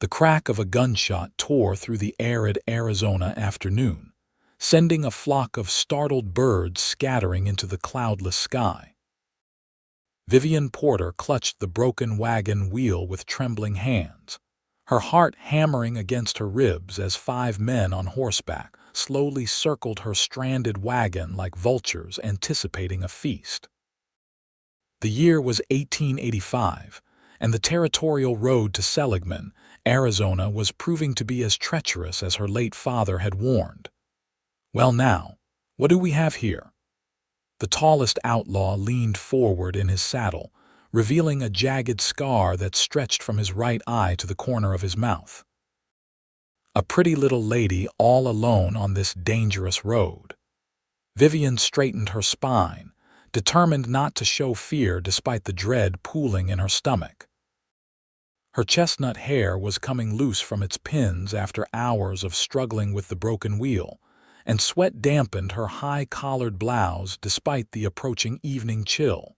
The crack of a gunshot tore through the arid Arizona afternoon, sending a flock of startled birds scattering into the cloudless sky. Vivian Porter clutched the broken wagon wheel with trembling hands, her heart hammering against her ribs as 5 men on horseback slowly circled her stranded wagon like vultures anticipating a feast. The year was 1885, and the territorial road to Seligman, Arizona, was proving to be as treacherous as her late father had warned. "Well now, what do we have here?" The tallest outlaw leaned forward in his saddle, revealing a jagged scar that stretched from his right eye to the corner of his mouth. "A pretty little lady all alone on this dangerous road." Vivian straightened her spine, determined not to show fear despite the dread pooling in her stomach. Her chestnut hair was coming loose from its pins after hours of struggling with the broken wheel, and sweat dampened her high-collared blouse despite the approaching evening chill.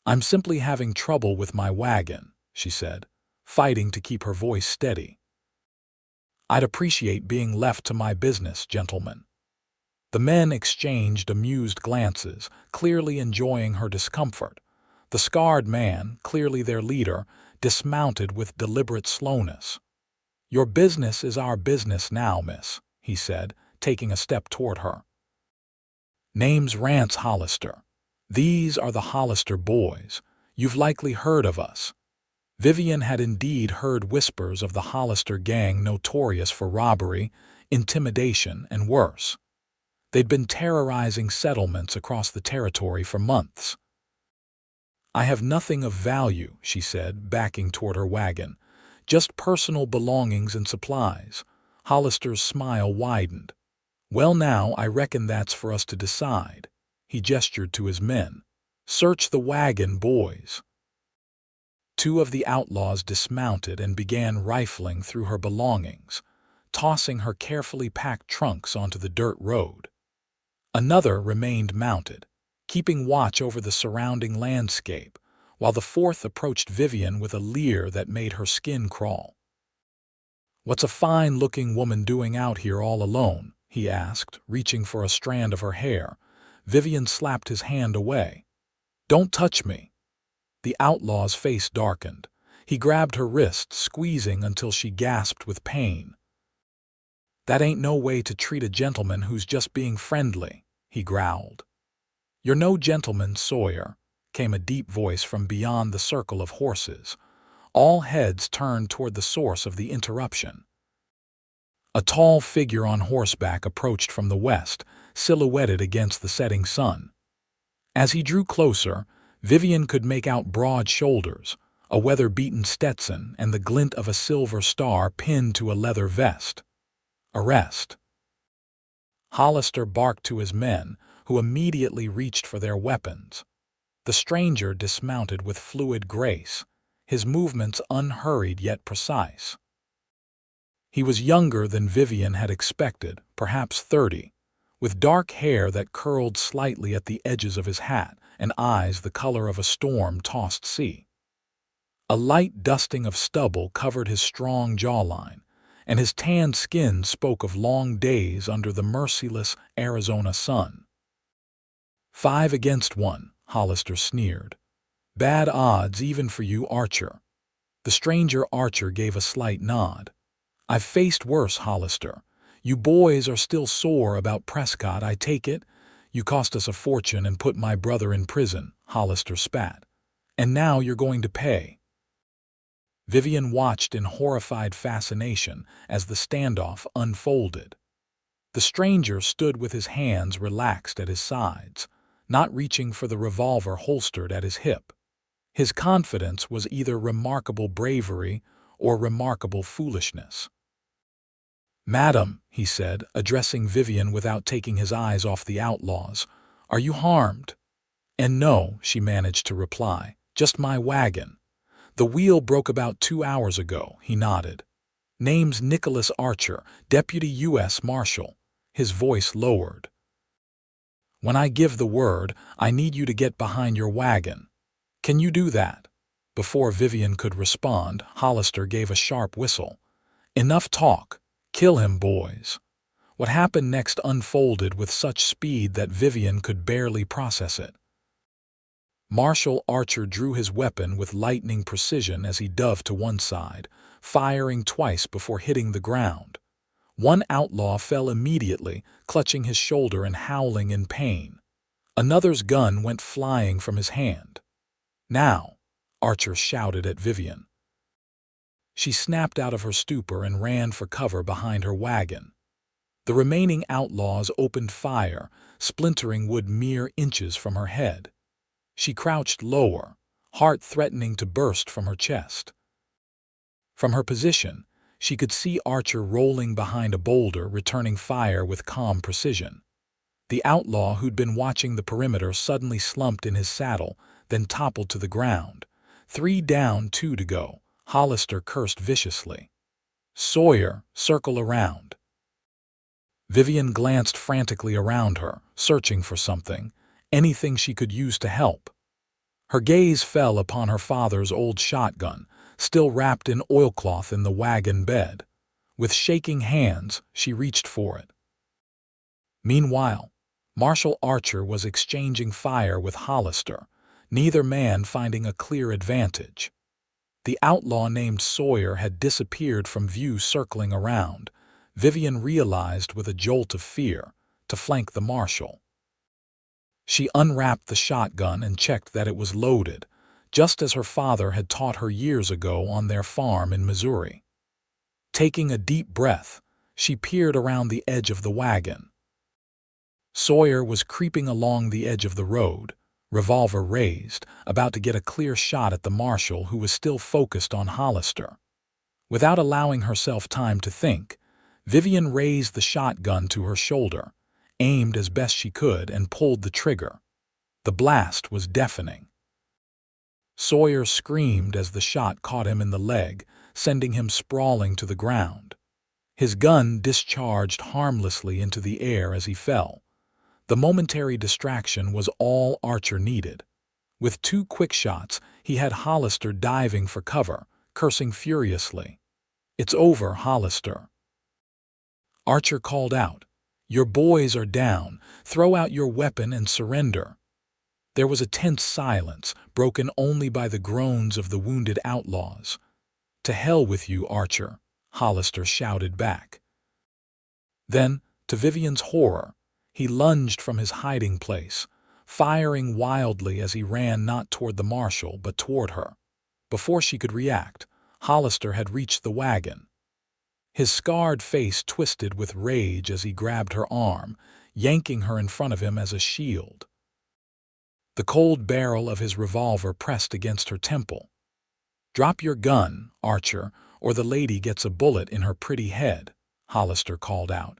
"I'm simply having trouble with my wagon," she said, fighting to keep her voice steady. "I'd appreciate being left to my business, gentlemen." The men exchanged amused glances, clearly enjoying her discomfort. The scarred man, clearly their leader, dismounted with deliberate slowness. "Your business is our business now, miss," he said, taking a step toward her. "Name's Rance Hollister. These are the Hollister boys. You've likely heard of us." Vivian had indeed heard whispers of the Hollister gang notorious for robbery, intimidation, and worse. They'd been terrorizing settlements across the territory for months. "I have nothing of value," she said, backing toward her wagon. "Just personal belongings and supplies." Hollister's smile widened. "Well now, I reckon that's for us to decide." He gestured to his men. "Search the wagon, boys." 2 of the outlaws dismounted and began rifling through her belongings, tossing her carefully packed trunks onto the dirt road. Another remained mounted, keeping watch over the surrounding landscape, while the 4th approached Vivian with a leer that made her skin crawl. "What's a fine-looking woman doing out here all alone?" he asked, reaching for a strand of her hair. Vivian slapped his hand away. "Don't touch me." The outlaw's face darkened. He grabbed her wrist, squeezing until she gasped with pain. "That ain't no way to treat a gentleman who's just being friendly," he growled. "You're no gentleman, Sawyer," came a deep voice from beyond the circle of horses. All heads turned toward the source of the interruption. A tall figure on horseback approached from the west, silhouetted against the setting sun. As he drew closer, Vivian could make out broad shoulders, a weather-beaten Stetson, and the glint of a silver star pinned to a leather vest. "Arrest!" Hollister barked to his men, who immediately reached for their weapons. The stranger dismounted with fluid grace, his movements unhurried yet precise. He was younger than Vivian had expected, perhaps 30, with dark hair that curled slightly at the edges of his hat and eyes the color of a storm-tossed sea. A light dusting of stubble covered his strong jawline, and his tanned skin spoke of long days under the merciless Arizona sun. 5 against 1, Hollister sneered. "Bad odds even for you, Archer." The stranger Archer gave a slight nod. "I've faced worse, Hollister. You boys are still sore about Prescott, I take it? You cost us a fortune and put my brother in prison," Hollister spat. "And now you're going to pay." Vivian watched in horrified fascination as the standoff unfolded. The stranger stood with his hands relaxed at his sides, not reaching for the revolver holstered at his hip. His confidence was either remarkable bravery or remarkable foolishness. "Madam," he said, addressing Vivian without taking his eyes off the outlaws, "are you harmed?" "And no," she managed to reply, "just my wagon. The wheel broke about 2 hours ago," he nodded. "Name's Nicholas Archer, Deputy U.S. Marshal." His voice lowered. "When I give the word, I need you to get behind your wagon. Can you do that?" Before Vivian could respond, Hollister gave a sharp whistle. Enough talk. Kill him, boys. What happened next unfolded with such speed that Vivian could barely process it. Marshal Archer drew his weapon with lightning precision as he dove to one side, firing twice before hitting the ground. One outlaw fell immediately, clutching his shoulder and howling in pain. Another's gun went flying from his hand. "Now!" Archer shouted at Vivian. She snapped out of her stupor and ran for cover behind her wagon. The remaining outlaws opened fire, splintering wood mere inches from her head. She crouched lower, heart threatening to burst from her chest. From her position, she could see Archer rolling behind a boulder, returning fire with calm precision. The outlaw who'd been watching the perimeter suddenly slumped in his saddle, then toppled to the ground. 3 down, 2 to go. Hollister cursed viciously. "Sawyer, circle around." Vivian glanced frantically around her, searching for something, anything she could use to help. Her gaze fell upon her father's old shotgun, still wrapped in oilcloth in the wagon bed. With shaking hands, she reached for it. Meanwhile, Marshal Archer was exchanging fire with Hollister, neither man finding a clear advantage. The outlaw named Sawyer had disappeared from view. Circling around, Vivian realized with a jolt of fear to flank the marshal. She unwrapped the shotgun and checked that it was loaded, just as her father had taught her years ago on their farm in Missouri. Taking a deep breath, she peered around the edge of the wagon. Sawyer was creeping along the edge of the road, revolver raised, about to get a clear shot at the marshal who was still focused on Hollister. Without allowing herself time to think, Vivian raised the shotgun to her shoulder, aimed as best she could, and pulled the trigger. The blast was deafening. Sawyer screamed as the shot caught him in the leg, sending him sprawling to the ground. His gun discharged harmlessly into the air as he fell. The momentary distraction was all Archer needed. With 2 quick shots, he had Hollister diving for cover, cursing furiously. "It's over, Hollister." Archer called out, "Your boys are down. Throw out your weapon and surrender." There was a tense silence, broken only by the groans of the wounded outlaws. "To hell with you, Archer," Hollister shouted back. Then, to Vivian's horror, he lunged from his hiding place, firing wildly as he ran not toward the marshal but toward her. Before she could react, Hollister had reached the wagon. His scarred face twisted with rage as he grabbed her arm, yanking her in front of him as a shield. The cold barrel of his revolver pressed against her temple. "Drop your gun, Archer, or the lady gets a bullet in her pretty head," Hollister called out.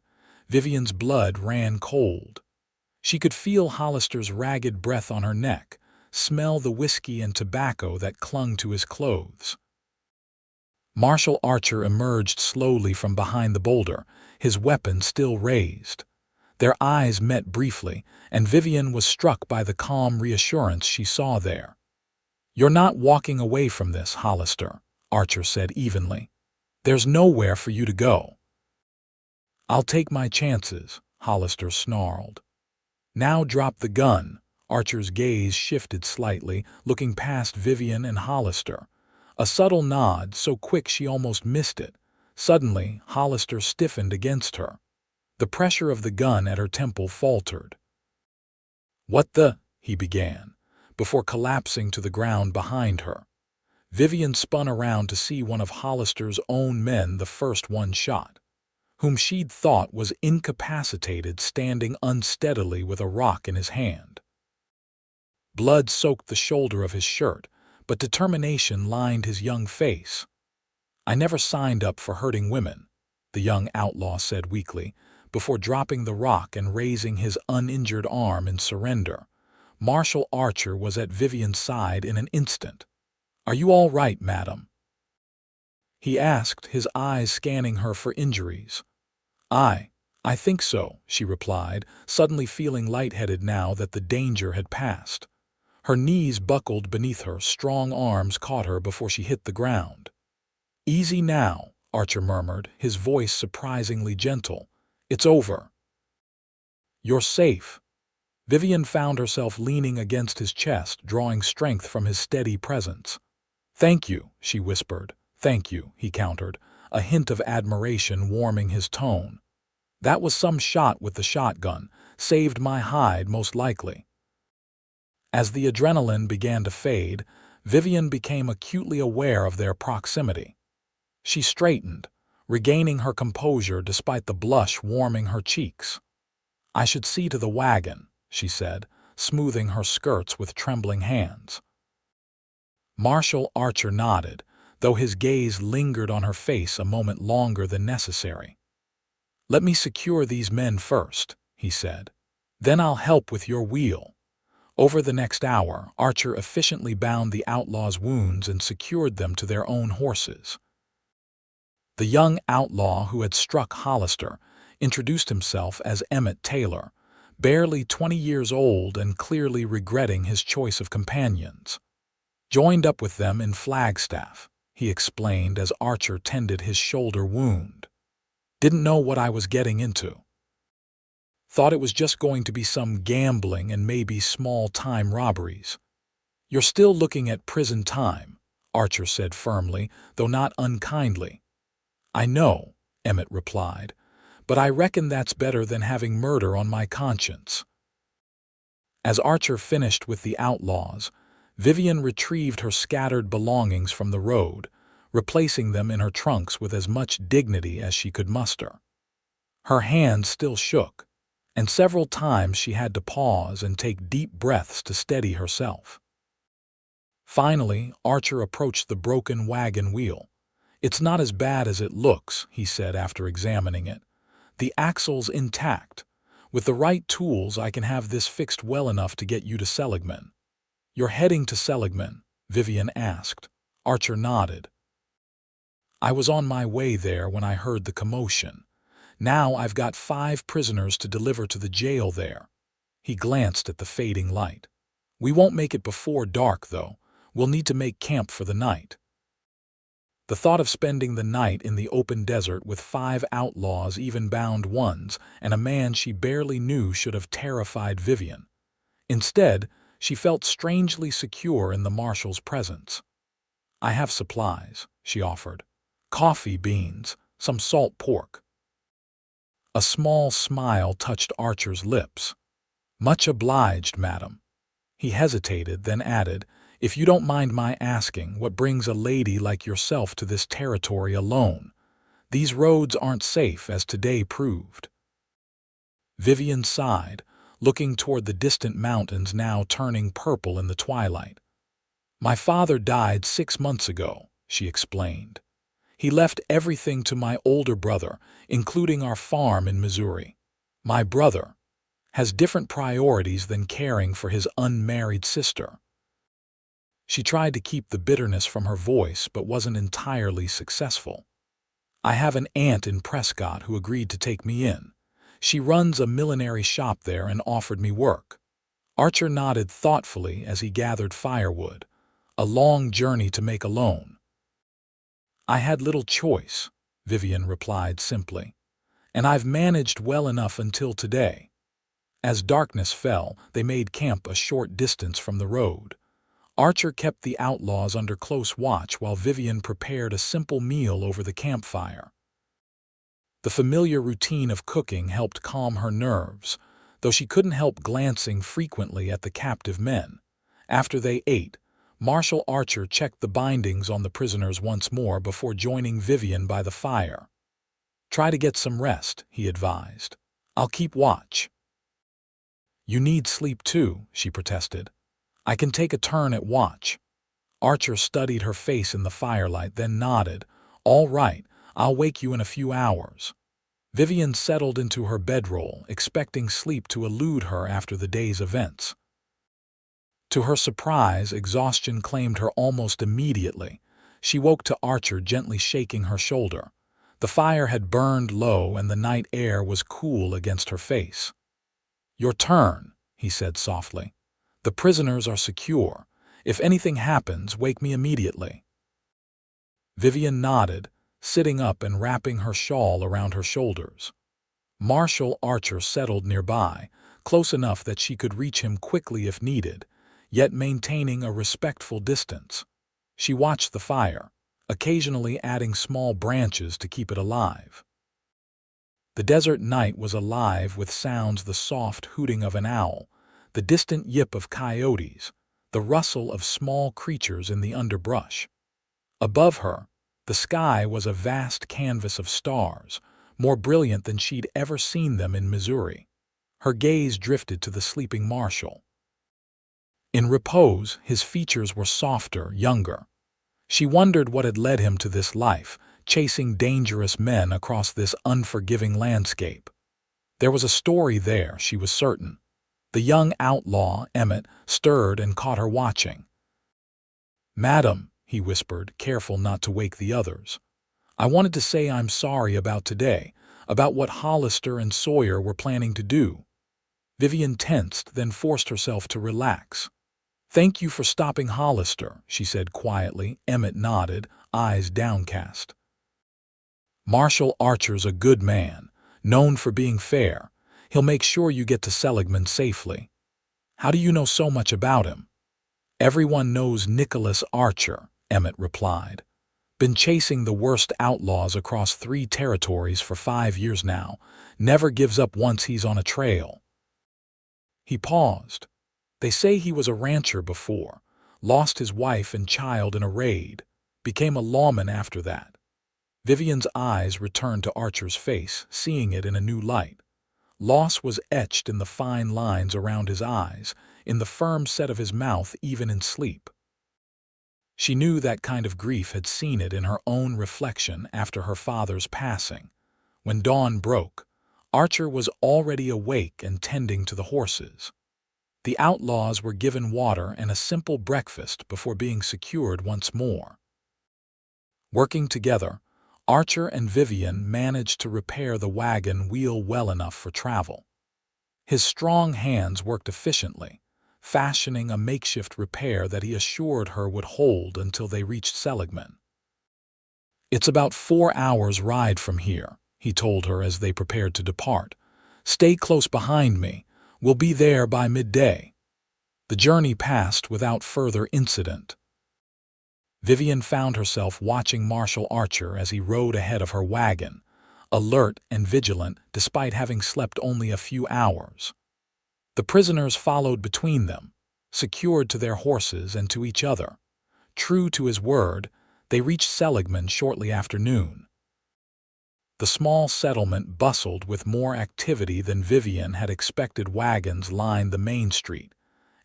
Vivian's blood ran cold. She could feel Hollister's ragged breath on her neck, smell the whiskey and tobacco that clung to his clothes. Marshal Archer emerged slowly from behind the boulder, his weapon still raised. Their eyes met briefly, and Vivian was struck by the calm reassurance she saw there. "You're not walking away from this, Hollister," Archer said evenly. "There's nowhere for you to go." "I'll take my chances," Hollister snarled. "Now drop the gun." Archer's gaze shifted slightly, looking past Vivian and Hollister. A subtle nod, so quick she almost missed it. Suddenly, Hollister stiffened against her. The pressure of the gun at her temple faltered. "What the?" he began, before collapsing to the ground behind her. Vivian spun around to see one of Hollister's own men, the first one shot, whom she'd thought was incapacitated, standing unsteadily with a rock in his hand. Blood soaked the shoulder of his shirt, but determination lined his young face. "I never signed up for hurting women," the young outlaw said weakly, before dropping the rock and raising his uninjured arm in surrender. Marshal Archer was at Vivian's side in an instant. "Are you all right, madam?" he asked, his eyes scanning her for injuries. I think so," she replied, suddenly feeling lightheaded now that the danger had passed. Her knees buckled beneath her, strong arms caught her before she hit the ground. "Easy now," Archer murmured, his voice surprisingly gentle. "It's over. You're safe." Vivian found herself leaning against his chest, drawing strength from his steady presence. "Thank you," she whispered. "Thank you," he countered, a hint of admiration warming his tone. "That was some shot with the shotgun. Saved my hide, most likely." As the adrenaline began to fade, Vivian became acutely aware of their proximity. She straightened, regaining her composure despite the blush warming her cheeks. "I should see to the wagon," she said, smoothing her skirts with trembling hands. Marshal Archer nodded, though his gaze lingered on her face a moment longer than necessary. "Let me secure these men first," he said. "Then I'll help with your wheel." Over the next hour, Archer efficiently bound the outlaws' wounds and secured them to their own horses. The young outlaw who had struck Hollister introduced himself as Emmett Taylor, barely 20 years old and clearly regretting his choice of companions. "Joined up with them in Flagstaff," he explained as Archer tended his shoulder wound. "Didn't know what I was getting into. Thought it was just going to be some gambling and maybe small-time robberies." "You're still looking at prison time," Archer said firmly, though not unkindly. "I know," Emmett replied, "but I reckon that's better than having murder on my conscience." As Archer finished with the outlaws, Vivian retrieved her scattered belongings from the road, replacing them in her trunks with as much dignity as she could muster. Her hands still shook, and several times she had to pause and take deep breaths to steady herself. Finally, Archer approached the broken wagon wheel. "It's not as bad as it looks," he said after examining it. "The axle's intact. With the right tools, I can have this fixed well enough to get you to Seligman." "You're heading to Seligman?" Vivian asked. Archer nodded. "I was on my way there when I heard the commotion. Now I've got 5 prisoners to deliver to the jail there." He glanced at the fading light. "We won't make it before dark, though. We'll need to make camp for the night." The thought of spending the night in the open desert with 5 outlaws, even bound ones, and a man she barely knew should have terrified Vivian. Instead, she felt strangely secure in the marshal's presence. "I have supplies," she offered. "Coffee beans, some salt pork." A small smile touched Archer's lips. "Much obliged, madam." He hesitated, then added, "If you don't mind my asking, what brings a lady like yourself to this territory alone? These roads aren't safe, as today proved." Vivian sighed, looking toward the distant mountains now turning purple in the twilight. "My father died 6 months ago," she explained. "He left everything to my older brother, including our farm in Missouri. My brother has different priorities than caring for his unmarried sister." She tried to keep the bitterness from her voice, but wasn't entirely successful. "I have an aunt in Prescott who agreed to take me in. She runs a millinery shop there and offered me work." Archer nodded thoughtfully as he gathered firewood, a long journey to make alone. "I had little choice," Vivian replied simply, "and I've managed well enough until today." As darkness fell, they made camp a short distance from the road. Archer kept the outlaws under close watch while Vivian prepared a simple meal over the campfire. The familiar routine of cooking helped calm her nerves, though she couldn't help glancing frequently at the captive men. After they ate, Marshal Archer checked the bindings on the prisoners once more before joining Vivian by the fire. "Try to get some rest," he advised. "I'll keep watch." "You need sleep too," she protested. "I can take a turn at watch." Archer studied her face in the firelight, then nodded. "All right, I'll wake you in a few hours." Vivian settled into her bedroll, expecting sleep to elude her after the day's events. To her surprise, exhaustion claimed her almost immediately. She woke to Archer gently shaking her shoulder. The fire had burned low and the night air was cool against her face. "Your turn," he said softly. The prisoners are secure. If anything happens, wake me immediately." Vivian nodded, sitting up and wrapping her shawl around her shoulders. Marshal Archer settled nearby, close enough that she could reach him quickly if needed, yet maintaining a respectful distance. She watched the fire, occasionally adding small branches to keep it alive. The desert night was alive with sounds: the soft hooting of an owl, the distant yip of coyotes, the rustle of small creatures in the underbrush. Above her, the sky was a vast canvas of stars, more brilliant than she'd ever seen them in Missouri. Her gaze drifted to the sleeping marshal. In repose, his features were softer, younger. She wondered what had led him to this life, chasing dangerous men across this unforgiving landscape. There was a story there, she was certain. The young outlaw, Emmett, stirred and caught her watching. "Madam," he whispered, careful not to wake the others, "I wanted to say I'm sorry about today, about what Hollister and Sawyer were planning to do." Vivian tensed, then forced herself to relax. "Thank you for stopping Hollister," she said quietly. Emmett nodded, eyes downcast. "Marshal Archer's a good man, known for being fair. He'll make sure you get to Seligman safely." "How do you know so much about him?" "Everyone knows Nicholas Archer," Emmett replied. "Been chasing the worst outlaws across 3 territories for 5 years now. Never gives up once he's on a trail." He paused. "They say he was a rancher before, lost his wife and child in a raid, became a lawman after that." Vivian's eyes returned to Archer's face, seeing it in a new light. Loss was etched in the fine lines around his eyes, in the firm set of his mouth even in sleep. She knew that kind of grief, had seen it in her own reflection after her father's passing. When dawn broke, Archer was already awake and tending to the horses. The outlaws were given water and a simple breakfast before being secured once more. Working together, Archer and Vivian managed to repair the wagon wheel well enough for travel. His strong hands worked efficiently, fashioning a makeshift repair that he assured her would hold until they reached Seligman. "It's about 4 hours' ride from here," he told her as they prepared to depart. "Stay close behind me. We'll be there by midday." The journey passed without further incident. Vivian found herself watching Marshal Archer as he rode ahead of her wagon, alert and vigilant despite having slept only a few hours. The prisoners followed between them, secured to their horses and to each other. True to his word, they reached Seligman shortly after noon. The small settlement bustled with more activity than Vivian had expected. Wagons lined the main street,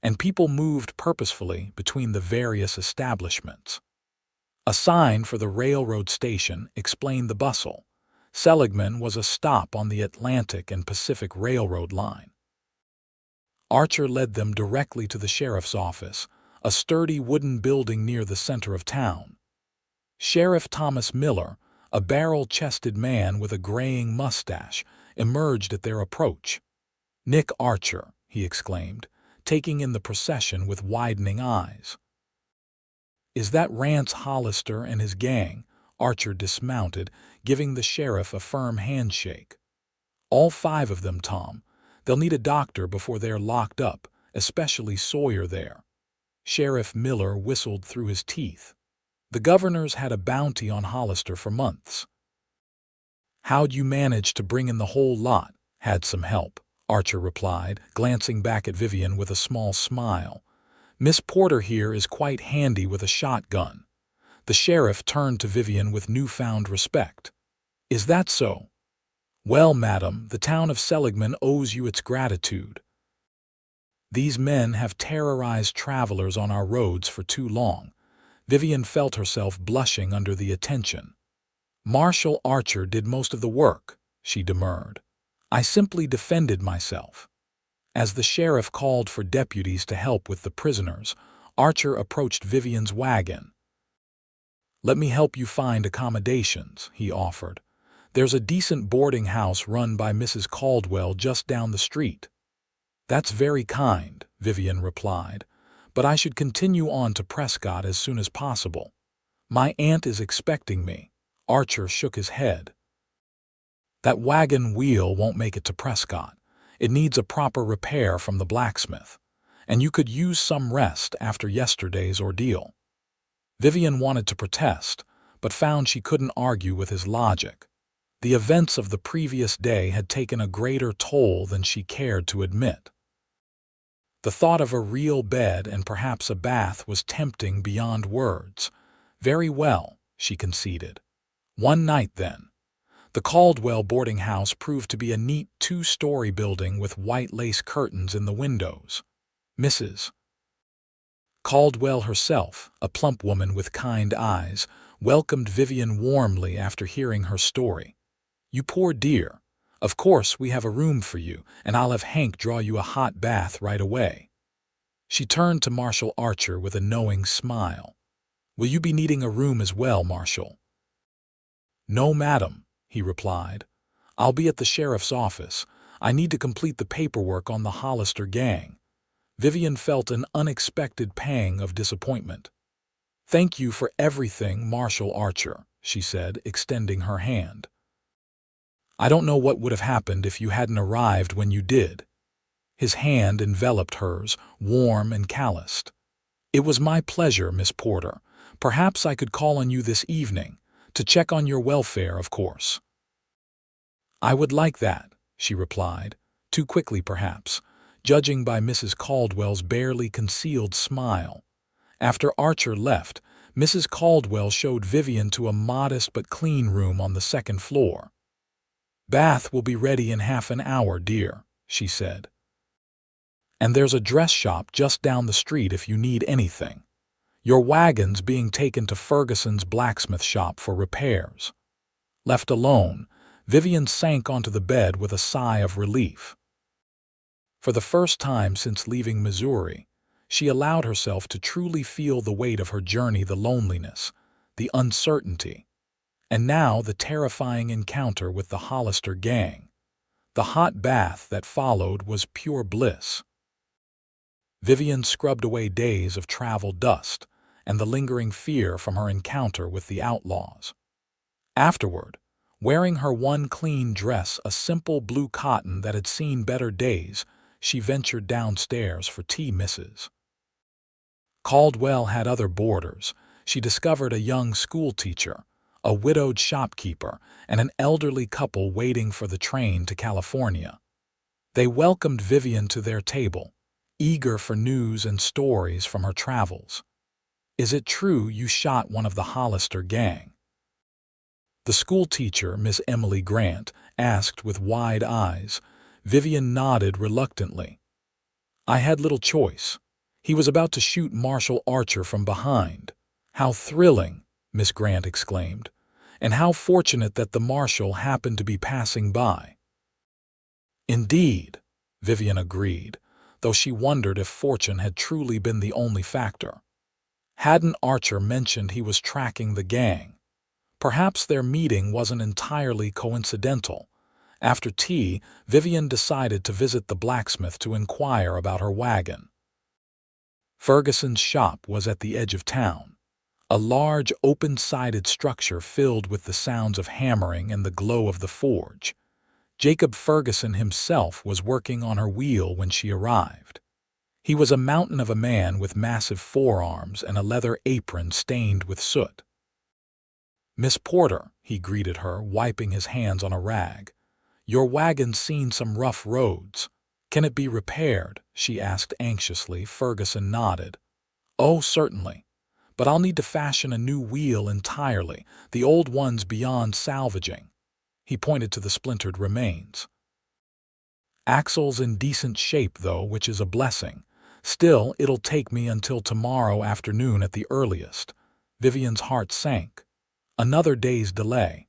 and people moved purposefully between the various establishments. A sign for the railroad station explained the bustle. Seligman was a stop on the Atlantic and Pacific Railroad line. Archer led them directly to the sheriff's office, a sturdy wooden building near the center of town. Sheriff Thomas Miller, a barrel-chested man with a graying mustache, emerged at their approach. "Nick Archer," he exclaimed, taking in the procession with widening eyes. "Is that Rance Hollister and his gang?" Archer dismounted, giving the sheriff a firm handshake. "All 5 of them, Tom. They'll need a doctor before they're locked up, especially Sawyer there." Sheriff Miller whistled through his teeth. The governor's had a bounty on Hollister for months. "How'd you manage to bring in the whole lot?" "Had some help," Archer replied, glancing back at Vivian with a small smile. "Miss Porter here is quite handy with a shotgun." The sheriff turned to Vivian with newfound respect. "Is that so? Well, madam, the town of Seligman owes you its gratitude. These men have terrorized travelers on our roads for too long." Vivian felt herself blushing under the attention. "Marshal Archer did most of the work," she demurred. "I simply defended myself." As the sheriff called for deputies to help with the prisoners, Archer approached Vivian's wagon. "Let me help you find accommodations," he offered. "There's a decent boarding house run by Mrs. Caldwell just down the street." "That's very kind," Vivian replied, "but I should continue on to Prescott as soon as possible. My aunt is expecting me." Archer shook his head. "That wagon wheel won't make it to Prescott. It needs a proper repair from the blacksmith, and you could use some rest after yesterday's ordeal." Vivian wanted to protest, but found she couldn't argue with his logic. The events of the previous day had taken a greater toll than she cared to admit. The thought of a real bed and perhaps a bath was tempting beyond words. "Very well," she conceded. "One night, then." The Caldwell boarding house proved to be a neat two-story building with white lace curtains in the windows. Mrs. Caldwell herself, a plump woman with kind eyes, welcomed Vivian warmly after hearing her story. "You poor dear. Of course we have a room for you, and I'll have Hank draw you a hot bath right away." She turned to Marshal Archer with a knowing smile. "Will you be needing a room as well, Marshal?" "No, madam," he replied. "I'll be at the sheriff's office. I need to complete the paperwork on the Hollister gang." Vivian felt an unexpected pang of disappointment. "Thank you for everything, Marshal Archer," she said, extending her hand. "I don't know what would have happened if you hadn't arrived when you did." His hand enveloped hers, warm and calloused. "It was my pleasure, Miss Porter. Perhaps I could call on you this evening, to check on your welfare, of course." "I would like that," she replied, too quickly perhaps, judging by Mrs. Caldwell's barely concealed smile. After Archer left, Mrs. Caldwell showed Vivian to a modest but clean room on the second floor. "Bath will be ready in half an hour, dear," she said. "And there's a dress shop just down the street if you need anything. Your wagon's being taken to Ferguson's blacksmith shop for repairs." Left alone, Vivian sank onto the bed with a sigh of relief. For the first time since leaving Missouri, she allowed herself to truly feel the weight of her journey, the loneliness, the uncertainty, and now the terrifying encounter with the Hollister gang. The hot bath that followed was pure bliss. Vivian scrubbed away days of travel dust and the lingering fear from her encounter with the Outlaws. Afterward, wearing her one clean dress, a simple blue cotton that had seen better days, she ventured downstairs for tea. Mrs. Caldwell had other boarders. She discovered a young schoolteacher, a widowed shopkeeper, and an elderly couple waiting for the train to California. They welcomed Vivian to their table, eager for news and stories from her travels. "Is it true you shot one of the Hollister gang?" the schoolteacher, Miss Emily Grant, asked with wide eyes. Vivian nodded reluctantly. "I had little choice. He was about to shoot Marshal Archer from behind." "How thrilling!" Miss Grant exclaimed. "And how fortunate that the marshal happened to be passing by." "Indeed," Vivian agreed, though she wondered if fortune had truly been the only factor. Hadn't Archer mentioned he was tracking the gang? Perhaps their meeting wasn't entirely coincidental. After tea, Vivian decided to visit the blacksmith to inquire about her wagon. Ferguson's shop was at the edge of town, a large open-sided structure filled with the sounds of hammering and the glow of the forge. Jacob Ferguson himself was working on her wheel when she arrived. He was a mountain of a man with massive forearms and a leather apron stained with soot. "Miss Porter," he greeted her, wiping his hands on a rag. "Your wagon's seen some rough roads. Can it be repaired?" she asked anxiously. Ferguson nodded. "Oh, certainly. But I'll need to fashion a new wheel entirely. The old one's beyond salvaging." He pointed to the splintered remains. "Axle's in decent shape, though, which is a blessing. Still, it'll take me until tomorrow afternoon at the earliest." Vivian's heart sank. Another day's delay.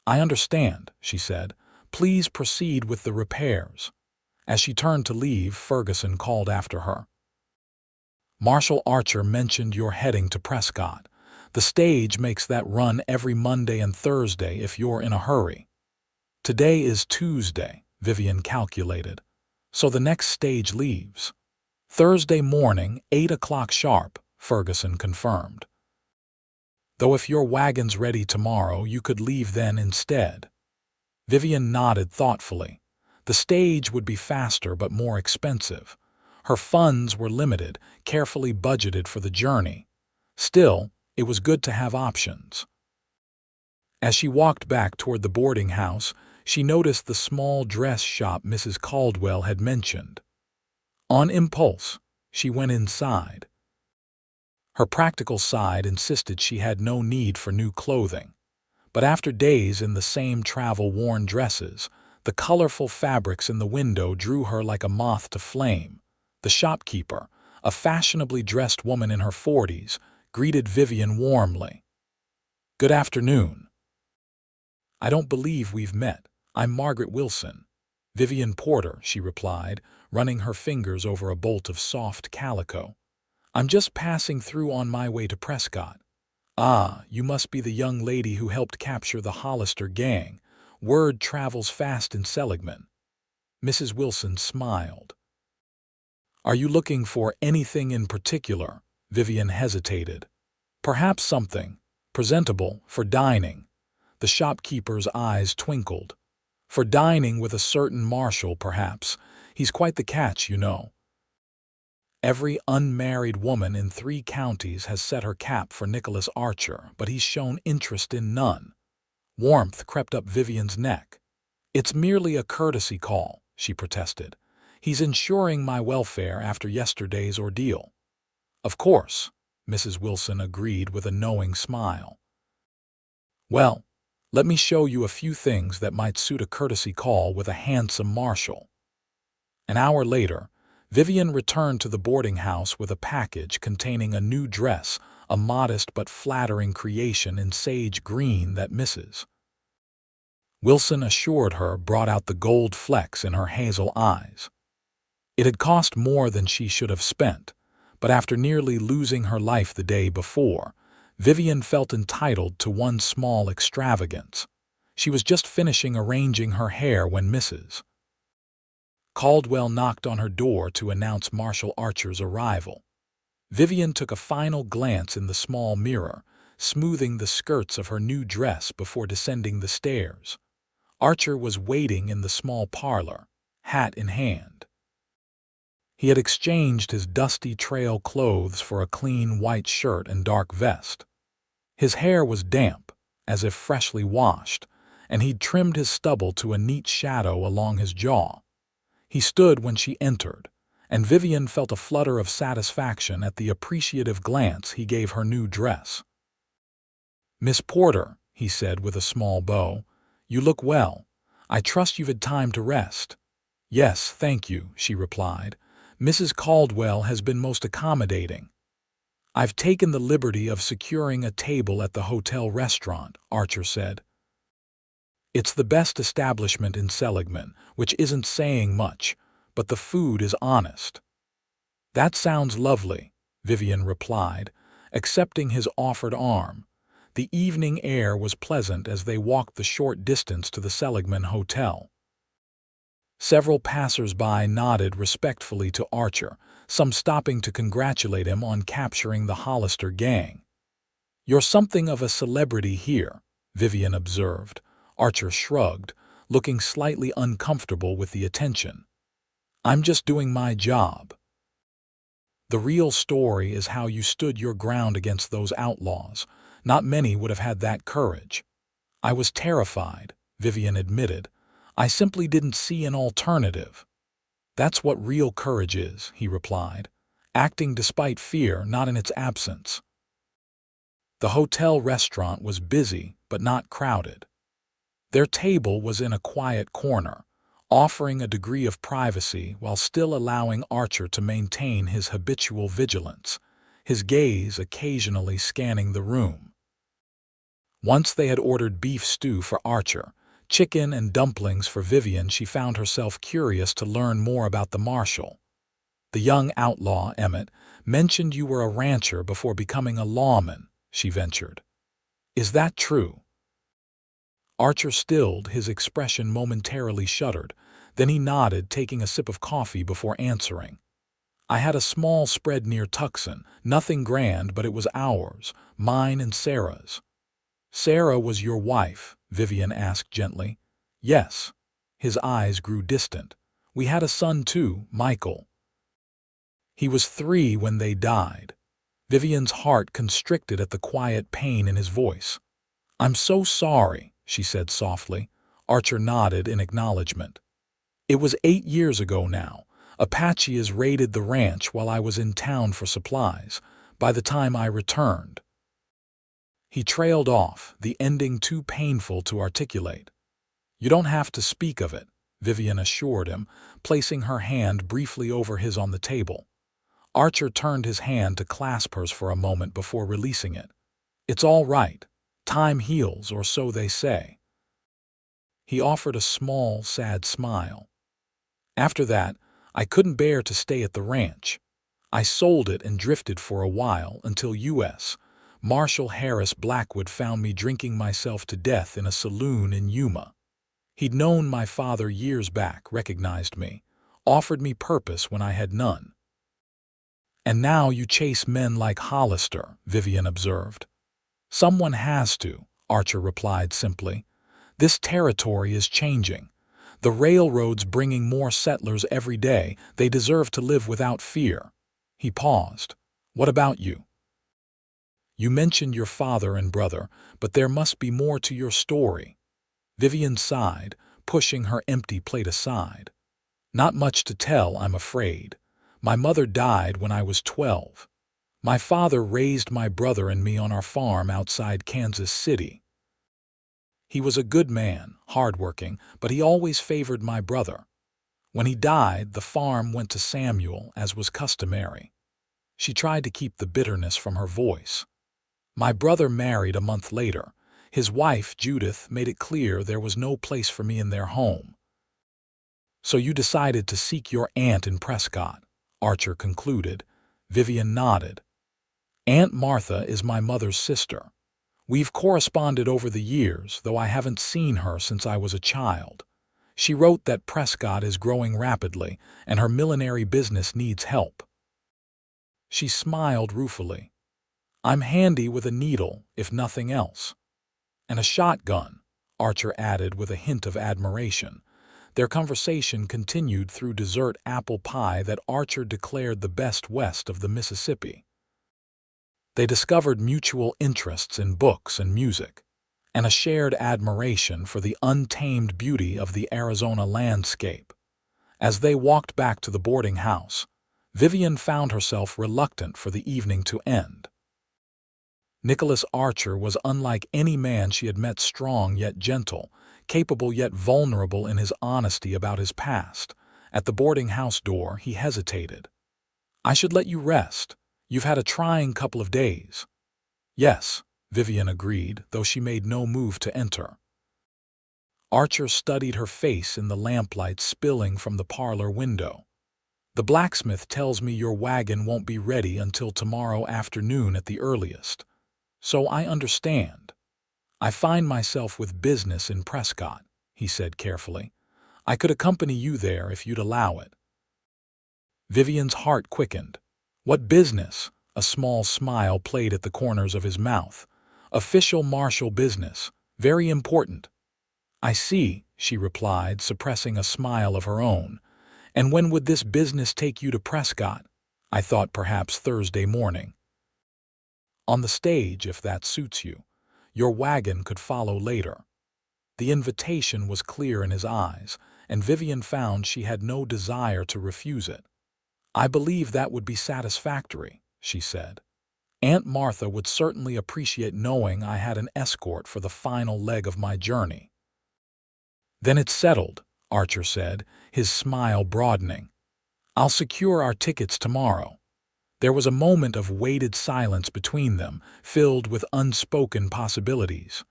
"I understand," she said. "Please proceed with the repairs." As she turned to leave, Ferguson called after her. "Marshal Archer mentioned you're heading to Prescott. The stage makes that run every Monday and Thursday if you're in a hurry." "Today is Tuesday," Vivian calculated. "So the next stage leaves Thursday morning, 8 o'clock sharp, Ferguson confirmed. Though if your wagon's ready tomorrow, you could leave then instead. Vivian nodded thoughtfully. The stage would be faster but more expensive. Her funds were limited, carefully budgeted for the journey. Still, it was good to have options. As she walked back toward the boarding house, she noticed the small dress shop Mrs. Caldwell had mentioned. On impulse, she went inside. Her practical side insisted she had no need for new clothing. But after days in the same travel-worn dresses, the colorful fabrics in the window drew her like a moth to flame. The shopkeeper, a fashionably dressed woman in her 40s, greeted Vivian warmly. "Good afternoon." "I don't believe we've met. I'm Margaret Wilson." "Vivian Porter," she replied, running her fingers over a bolt of soft calico. "I'm just passing through on my way to Prescott." "Ah, you must be the young lady who helped capture the Hollister gang. Word travels fast in Seligman." Mrs. Wilson smiled. "Are you looking for anything in particular?" Vivian hesitated. "Perhaps something presentable for dining." The shopkeeper's eyes twinkled. "For dining with a certain Marshal, perhaps. He's quite the catch, you know. Every unmarried woman in 3 counties has set her cap for Nicholas Archer, but he's shown interest in none." Warmth crept up Vivian's neck. "It's merely a courtesy call," she protested. "He's ensuring my welfare after yesterday's ordeal." "Of course," Mrs. Wilson agreed with a knowing smile. "Well, let me show you a few things that might suit a courtesy call with a handsome Marshal." An hour later, Vivian returned to the boarding house with a package containing a new dress, a modest but flattering creation in sage green that Mrs. Wilson assured her brought out the gold flecks in her hazel eyes. It had cost more than she should have spent, but after nearly losing her life the day before, Vivian felt entitled to one small extravagance. She was just finishing arranging her hair when Mrs. Caldwell knocked on her door to announce Marshal Archer's arrival. Vivian took a final glance in the small mirror, smoothing the skirts of her new dress before descending the stairs. Archer was waiting in the small parlor, hat in hand. He had exchanged his dusty trail clothes for a clean white shirt and dark vest. His hair was damp, as if freshly washed, and he'd trimmed his stubble to a neat shadow along his jaw. He stood when she entered, and Vivian felt a flutter of satisfaction at the appreciative glance he gave her new dress. "Miss Porter," he said with a small bow, "you look well. I trust you've had time to rest." "Yes, thank you," she replied. "Mrs. Caldwell has been most accommodating." "I've taken the liberty of securing a table at the hotel restaurant," Archer said. "It's the best establishment in Seligman, which isn't saying much, but the food is honest." "That sounds lovely," Vivian replied, accepting his offered arm. The evening air was pleasant as they walked the short distance to the Seligman Hotel. Several passers-by nodded respectfully to Archer, some stopping to congratulate him on capturing the Hollister gang. "You're something of a celebrity here," Vivian observed. Archer shrugged, looking slightly uncomfortable with the attention. "I'm just doing my job. The real story is how you stood your ground against those outlaws. Not many would have had that courage." "I was terrified," Vivian admitted. "I simply didn't see an alternative." "That's what real courage is," he replied. "Acting despite fear, not in its absence." The hotel restaurant was busy, but not crowded. Their table was in a quiet corner, offering a degree of privacy while still allowing Archer to maintain his habitual vigilance, his gaze occasionally scanning the room. Once they had ordered beef stew for Archer, chicken and dumplings for Vivian, she found herself curious to learn more about the Marshal. "The young outlaw, Emmett, mentioned you were a rancher before becoming a lawman," she ventured. "Is that true?" Archer stilled, his expression momentarily shuttered. Then he nodded, taking a sip of coffee before answering. I had a small spread near Tucson, nothing grand, but it was ours, mine and Sarah's. Sarah was your wife? Vivian asked gently. Yes. His eyes grew distant. We had a son too, Michael. He was 3 when they died. Vivian's heart constricted at the quiet pain in his voice. I'm so sorry, she said softly. Archer nodded in acknowledgement. It was 8 years ago now. Apaches raided the ranch while I was in town for supplies. By the time I returned, he trailed off, the ending too painful to articulate. You don't have to speak of it, Vivian assured him, placing her hand briefly over his on the table. Archer turned his hand to clasp hers for a moment before releasing it. It's all right. Time heals, or so they say. He offered a small, sad smile. After that, I couldn't bear to stay at the ranch. I sold it and drifted for a while until U.S. Marshal Harris Blackwood found me drinking myself to death in a saloon in Yuma. He'd known my father years back, recognized me, offered me purpose when I had none. And now you chase men like Hollister, Vivian observed. Someone has to, Archer replied simply. This territory is changing. The railroad's bringing more settlers every day. They deserve to live without fear. He paused. What about you? You mentioned your father and brother, but there must be more to your story. Vivian sighed, pushing her empty plate aside. Not much to tell, I'm afraid. My mother died when I was 12. My father raised my brother and me on our farm outside Kansas City. He was a good man, hardworking, but he always favored my brother. When he died, the farm went to Samuel, as was customary. She tried to keep the bitterness from her voice. My brother married a month later. His wife, Judith, made it clear there was no place for me in their home. So you decided to seek your aunt in Prescott, Archer concluded. Vivian nodded. Aunt Martha is my mother's sister. We've corresponded over the years, though I haven't seen her since I was a child. She wrote that Prescott is growing rapidly, and her millinery business needs help. She smiled ruefully. I'm handy with a needle, if nothing else. And a shotgun, Archer added with a hint of admiration. Their conversation continued through dessert apple pie that Archer declared the best west of the Mississippi. They discovered mutual interests in books and music, and a shared admiration for the untamed beauty of the Arizona landscape. As they walked back to the boarding house, Vivian found herself reluctant for the evening to end. Nicholas Archer was unlike any man she had met, strong yet gentle, capable yet vulnerable in his honesty about his past. At the boarding house door, he hesitated. I should let you rest. You've had a trying couple of days. Yes, Vivian agreed, though she made no move to enter. Archer studied her face in the lamplight spilling from the parlor window. The blacksmith tells me your wagon won't be ready until tomorrow afternoon at the earliest. So I understand. I find myself with business in Prescott, he said carefully. I could accompany you there if you'd allow it. Vivian's heart quickened. What business? A small smile played at the corners of his mouth. Official Marshal business. Very important. I see, she replied, suppressing a smile of her own. And when would this business take you to Prescott? I thought perhaps Thursday morning. On the stage, if that suits you. Your wagon could follow later. The invitation was clear in his eyes, and Vivian found she had no desire to refuse it. I believe that would be satisfactory, she said. Aunt Martha would certainly appreciate knowing I had an escort for the final leg of my journey. Then it's settled, Archer said, his smile broadening. I'll secure our tickets tomorrow. There was a moment of weighted silence between them, filled with unspoken possibilities.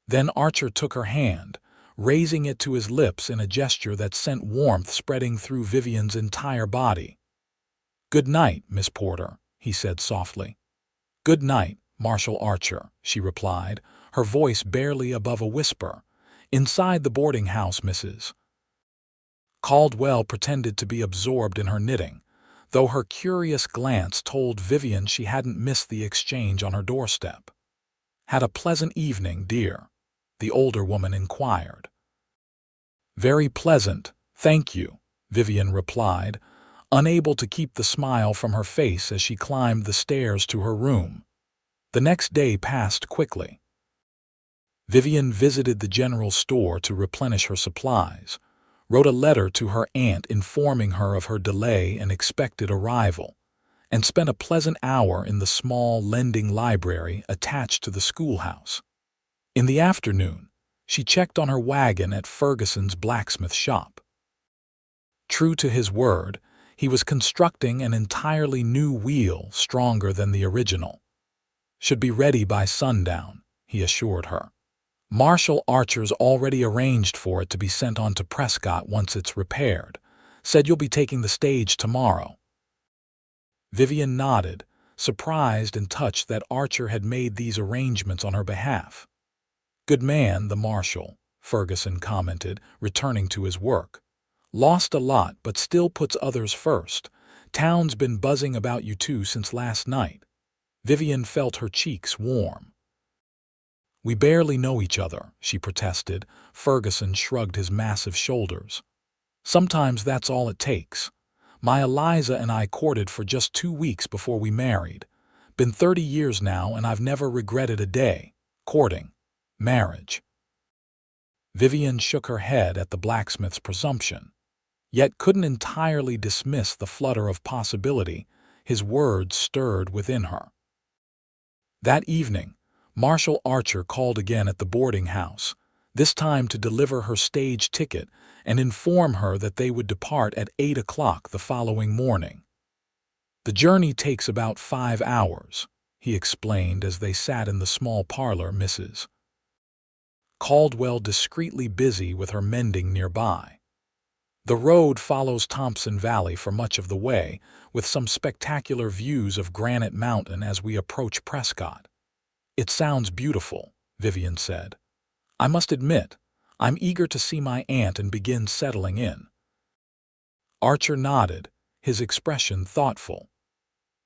Then Archer took her hand, raising it to his lips in a gesture that sent warmth spreading through Vivian's entire body. Good night, Miss Porter, he said softly. Good night, Marshal Archer, she replied, her voice barely above a whisper. Inside the boarding house, Mrs. Caldwell pretended to be absorbed in her knitting. though her curious glance told Vivian she hadn't missed the exchange on her doorstep. "Had a pleasant evening, dear?" the older woman inquired. "Very pleasant, thank you," Vivian replied, unable to keep the smile from her face as she climbed the stairs to her room. The next day passed quickly. Vivian visited the general store to replenish her supplies, wrote a letter to her aunt informing her of her delay and expected arrival, and spent a pleasant hour in the small lending library attached to the schoolhouse. In the afternoon, she checked on her wagon at Ferguson's blacksmith shop. True to his word, he was constructing an entirely new wheel stronger than the original. "Should be ready by sundown," he assured her. "Marshal Archer's already arranged for it to be sent on to Prescott once it's repaired. Said you'll be taking the stage tomorrow." Vivian nodded, surprised and touched that Archer had made these arrangements on her behalf. "Good man, the Marshal," Ferguson commented, returning to his work. "Lost a lot, but still puts others first. Town's been buzzing about you two since last night." Vivian felt her cheeks warm. "We barely know each other," she protested. Ferguson shrugged his massive shoulders. "Sometimes that's all it takes. My Eliza and I courted for just 2 weeks before we married. Been 30 years now, and I've never regretted a day. Courting. Marriage." Vivian shook her head at the blacksmith's presumption, yet couldn't entirely dismiss the flutter of possibility his words stirred within her. That evening, Marshal Archer called again at the boarding house, this time to deliver her stage ticket and inform her that they would depart at 8 o'clock the following morning. "The journey takes about 5 hours, he explained as they sat in the small parlor, Mrs. Caldwell discreetly busy with her mending nearby. "The road follows Thompson Valley for much of the way, with some spectacular views of Granite Mountain as we approach Prescott." "It sounds beautiful," Vivian said. "I must admit, I'm eager to see my aunt and begin settling in." Archer nodded, his expression thoughtful.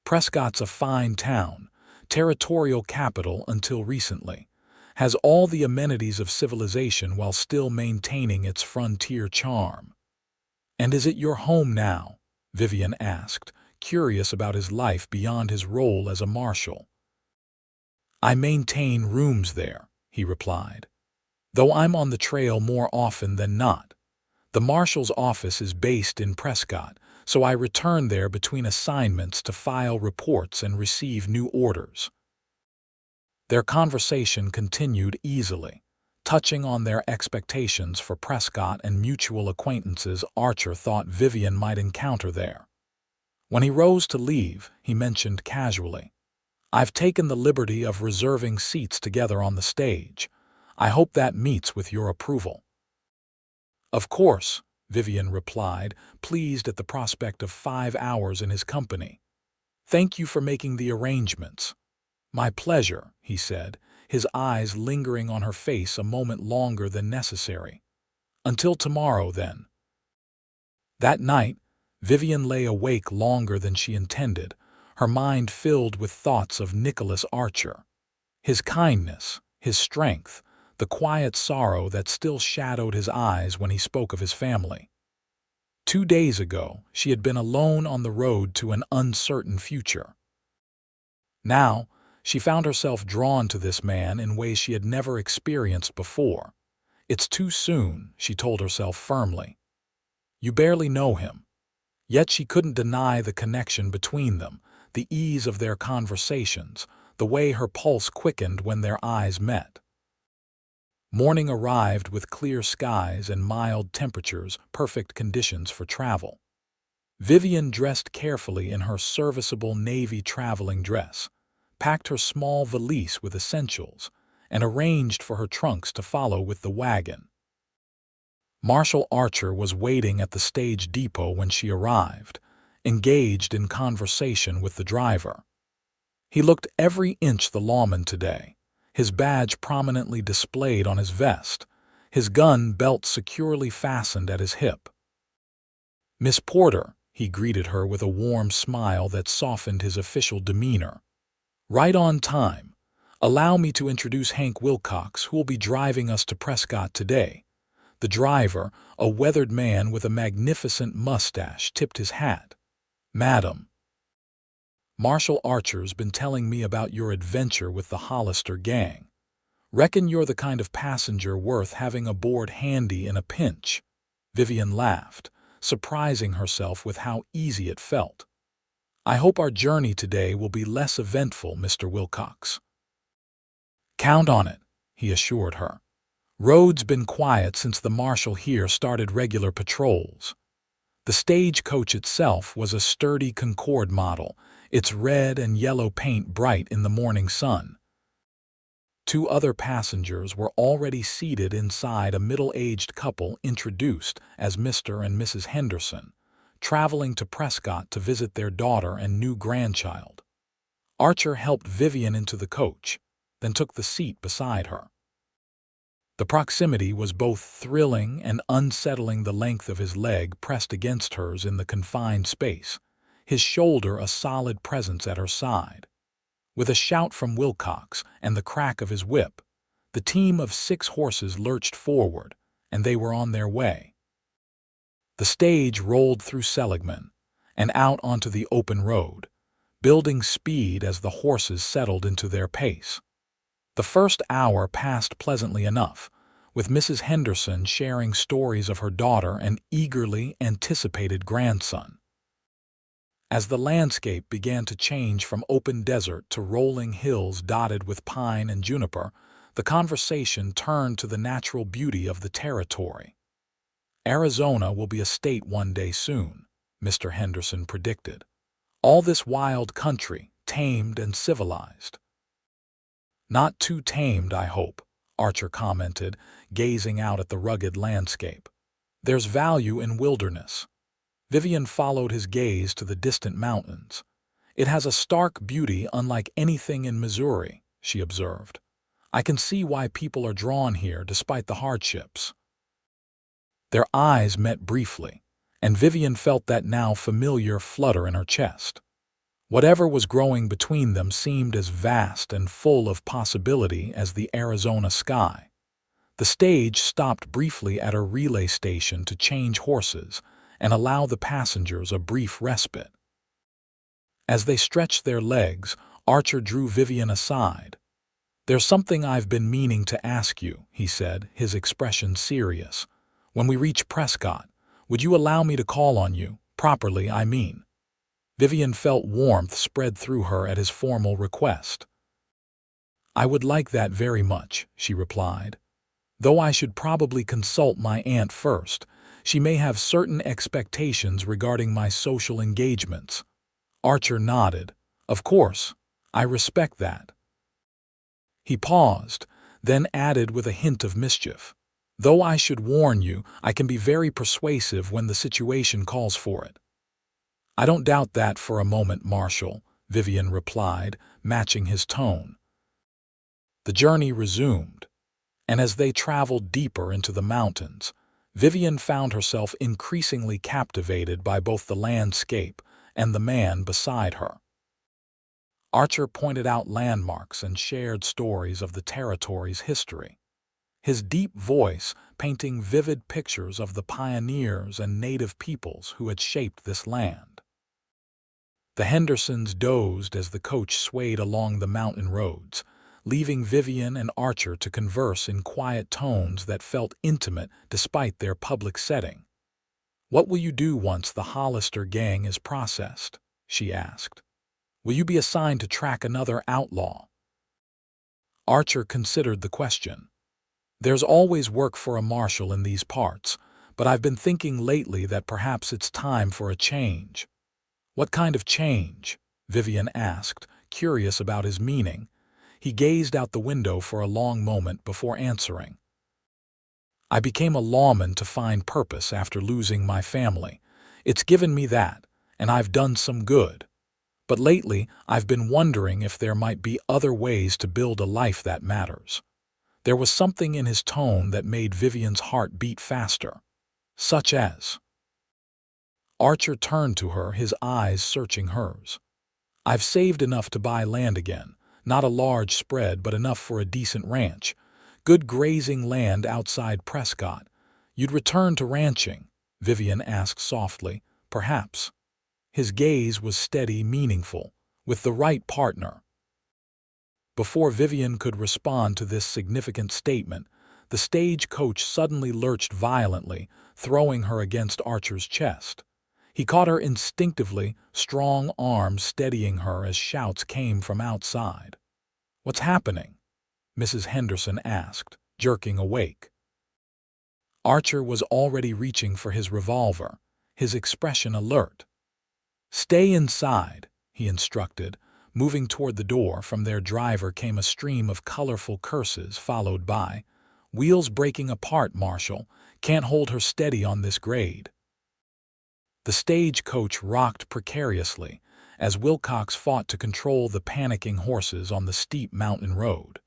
"Prescott's a fine town, territorial capital until recently. Has all the amenities of civilization while still maintaining its frontier charm." "And is it your home now?" Vivian asked, curious about his life beyond his role as a marshal. "I maintain rooms there," he replied, "though I'm on the trail more often than not. The marshal's office is based in Prescott, so I return there between assignments to file reports and receive new orders." Their conversation continued easily, touching on their expectations for Prescott and mutual acquaintances Archer thought Vivian might encounter there. When he rose to leave, he mentioned casually, "I've taken the liberty of reserving seats together on the stage. I hope that meets with your approval." "Of course," Vivian replied, pleased at the prospect of 5 hours in his company. "Thank you for making the arrangements." "My pleasure," he said, his eyes lingering on her face a moment longer than necessary. "Until tomorrow, then." That night, Vivian lay awake longer than she intended, her mind filled with thoughts of Nicholas Archer. His kindness, his strength, the quiet sorrow that still shadowed his eyes when he spoke of his family. 2 days ago, she had been alone on the road to an uncertain future. Now, she found herself drawn to this man in ways she had never experienced before. "It's too soon," she told herself firmly. "You barely know him." Yet she couldn't deny the connection between them, the ease of their conversations, the way her pulse quickened when their eyes met. Morning arrived with clear skies and mild temperatures, perfect conditions for travel. Vivian dressed carefully in her serviceable navy traveling dress, packed her small valise with essentials, and arranged for her trunks to follow with the wagon. Marshal Archer was waiting at the stage depot when she arrived, engaged in conversation with the driver. He looked every inch the lawman today, his badge prominently displayed on his vest, his gun belt securely fastened at his hip. "Miss Porter," he greeted her with a warm smile that softened his official demeanor. "Right on time. Allow me to introduce Hank Wilcox, who will be driving us to Prescott today." The driver, a weathered man with a magnificent mustache, tipped his hat. "Madam, Marshal Archer's been telling me about your adventure with the Hollister gang. Reckon you're the kind of passenger worth having aboard handy in a pinch." Vivian laughed, surprising herself with how easy it felt. "I hope our journey today will be less eventful, Mr. Wilcox." "Count on it," he assured her. "Road's been quiet since the marshal here started regular patrols." The stagecoach itself was a sturdy Concorde model, its red and yellow paint bright in the morning sun. Two other passengers were already seated inside, a middle-aged couple introduced as Mr. and Mrs. Henderson, traveling to Prescott to visit their daughter and new grandchild. Archer helped Vivian into the coach, then took the seat beside her. The proximity was both thrilling and unsettling, the length of his leg pressed against hers in the confined space, his shoulder a solid presence at her side. With a shout from Wilcox and the crack of his whip, the team of 6 horses lurched forward, and they were on their way. The stage rolled through Seligman and out onto the open road, building speed as the horses settled into their pace. The first hour passed pleasantly enough, with Mrs. Henderson sharing stories of her daughter and eagerly anticipated grandson. As the landscape began to change from open desert to rolling hills dotted with pine and juniper, the conversation turned to the natural beauty of the territory. "Arizona will be a state one day soon," Mr. Henderson predicted. "All this wild country, tamed and civilized." "Not too tamed, I hope," Archer commented, gazing out at the rugged landscape. "There's value in wilderness." Vivian followed his gaze to the distant mountains. "It has a stark beauty unlike anything in Missouri," she observed. "I can see why people are drawn here despite the hardships." Their eyes met briefly, and Vivian felt that now familiar flutter in her chest. Whatever was growing between them seemed as vast and full of possibility as the Arizona sky. The stage stopped briefly at a relay station to change horses and allow the passengers a brief respite. As they stretched their legs, Archer drew Vivian aside. "There's something I've been meaning to ask you," he said, his expression serious. "When we reach Prescott, would you allow me to call on you? Properly, I mean." Vivian felt warmth spread through her at his formal request. "I would like that very much," she replied. "Though I should probably consult my aunt first. She may have certain expectations regarding my social engagements." Archer nodded. "Of course, I respect that." He paused, then added with a hint of mischief, "Though I should warn you, I can be very persuasive when the situation calls for it." "I don't doubt that for a moment, Marshal," Vivian replied, matching his tone. The journey resumed, and as they traveled deeper into the mountains, Vivian found herself increasingly captivated by both the landscape and the man beside her. Archer pointed out landmarks and shared stories of the territory's history, his deep voice painting vivid pictures of the pioneers and native peoples who had shaped this land. The Hendersons dozed as the coach swayed along the mountain roads, leaving Vivian and Archer to converse in quiet tones that felt intimate despite their public setting. "What will you do once the Hollister gang is processed?" she asked. "Will you be assigned to track another outlaw?" Archer considered the question. "There's always work for a marshal in these parts, but I've been thinking lately that perhaps it's time for a change." "What kind of change?" Vivian asked, curious about his meaning. He gazed out the window for a long moment before answering. "I became a lawman to find purpose after losing my family. It's given me that, and I've done some good. But lately, I've been wondering if there might be other ways to build a life that matters." There was something in his tone that made Vivian's heart beat faster. "Such as?" Archer turned to her, his eyes searching hers. "I've saved enough to buy land again. Not a large spread, but enough for a decent ranch. Good grazing land outside Prescott. You'd return to ranching?" Vivian asked softly. "Perhaps." His gaze was steady, meaningful. "With the right partner." Before Vivian could respond to this significant statement, the stagecoach suddenly lurched violently, throwing her against Archer's chest. He caught her instinctively, strong arms steadying her as shouts came from outside. "What's happening?" Mrs. Henderson asked, jerking awake. Archer was already reaching for his revolver, his expression alert. "Stay inside," he instructed. Moving toward the door, from their driver came a stream of colorful curses, followed by, "Wheels breaking apart, Marshal. Can't hold her steady on this grade." The stagecoach rocked precariously as Wilcox fought to control the panicking horses on the steep mountain road.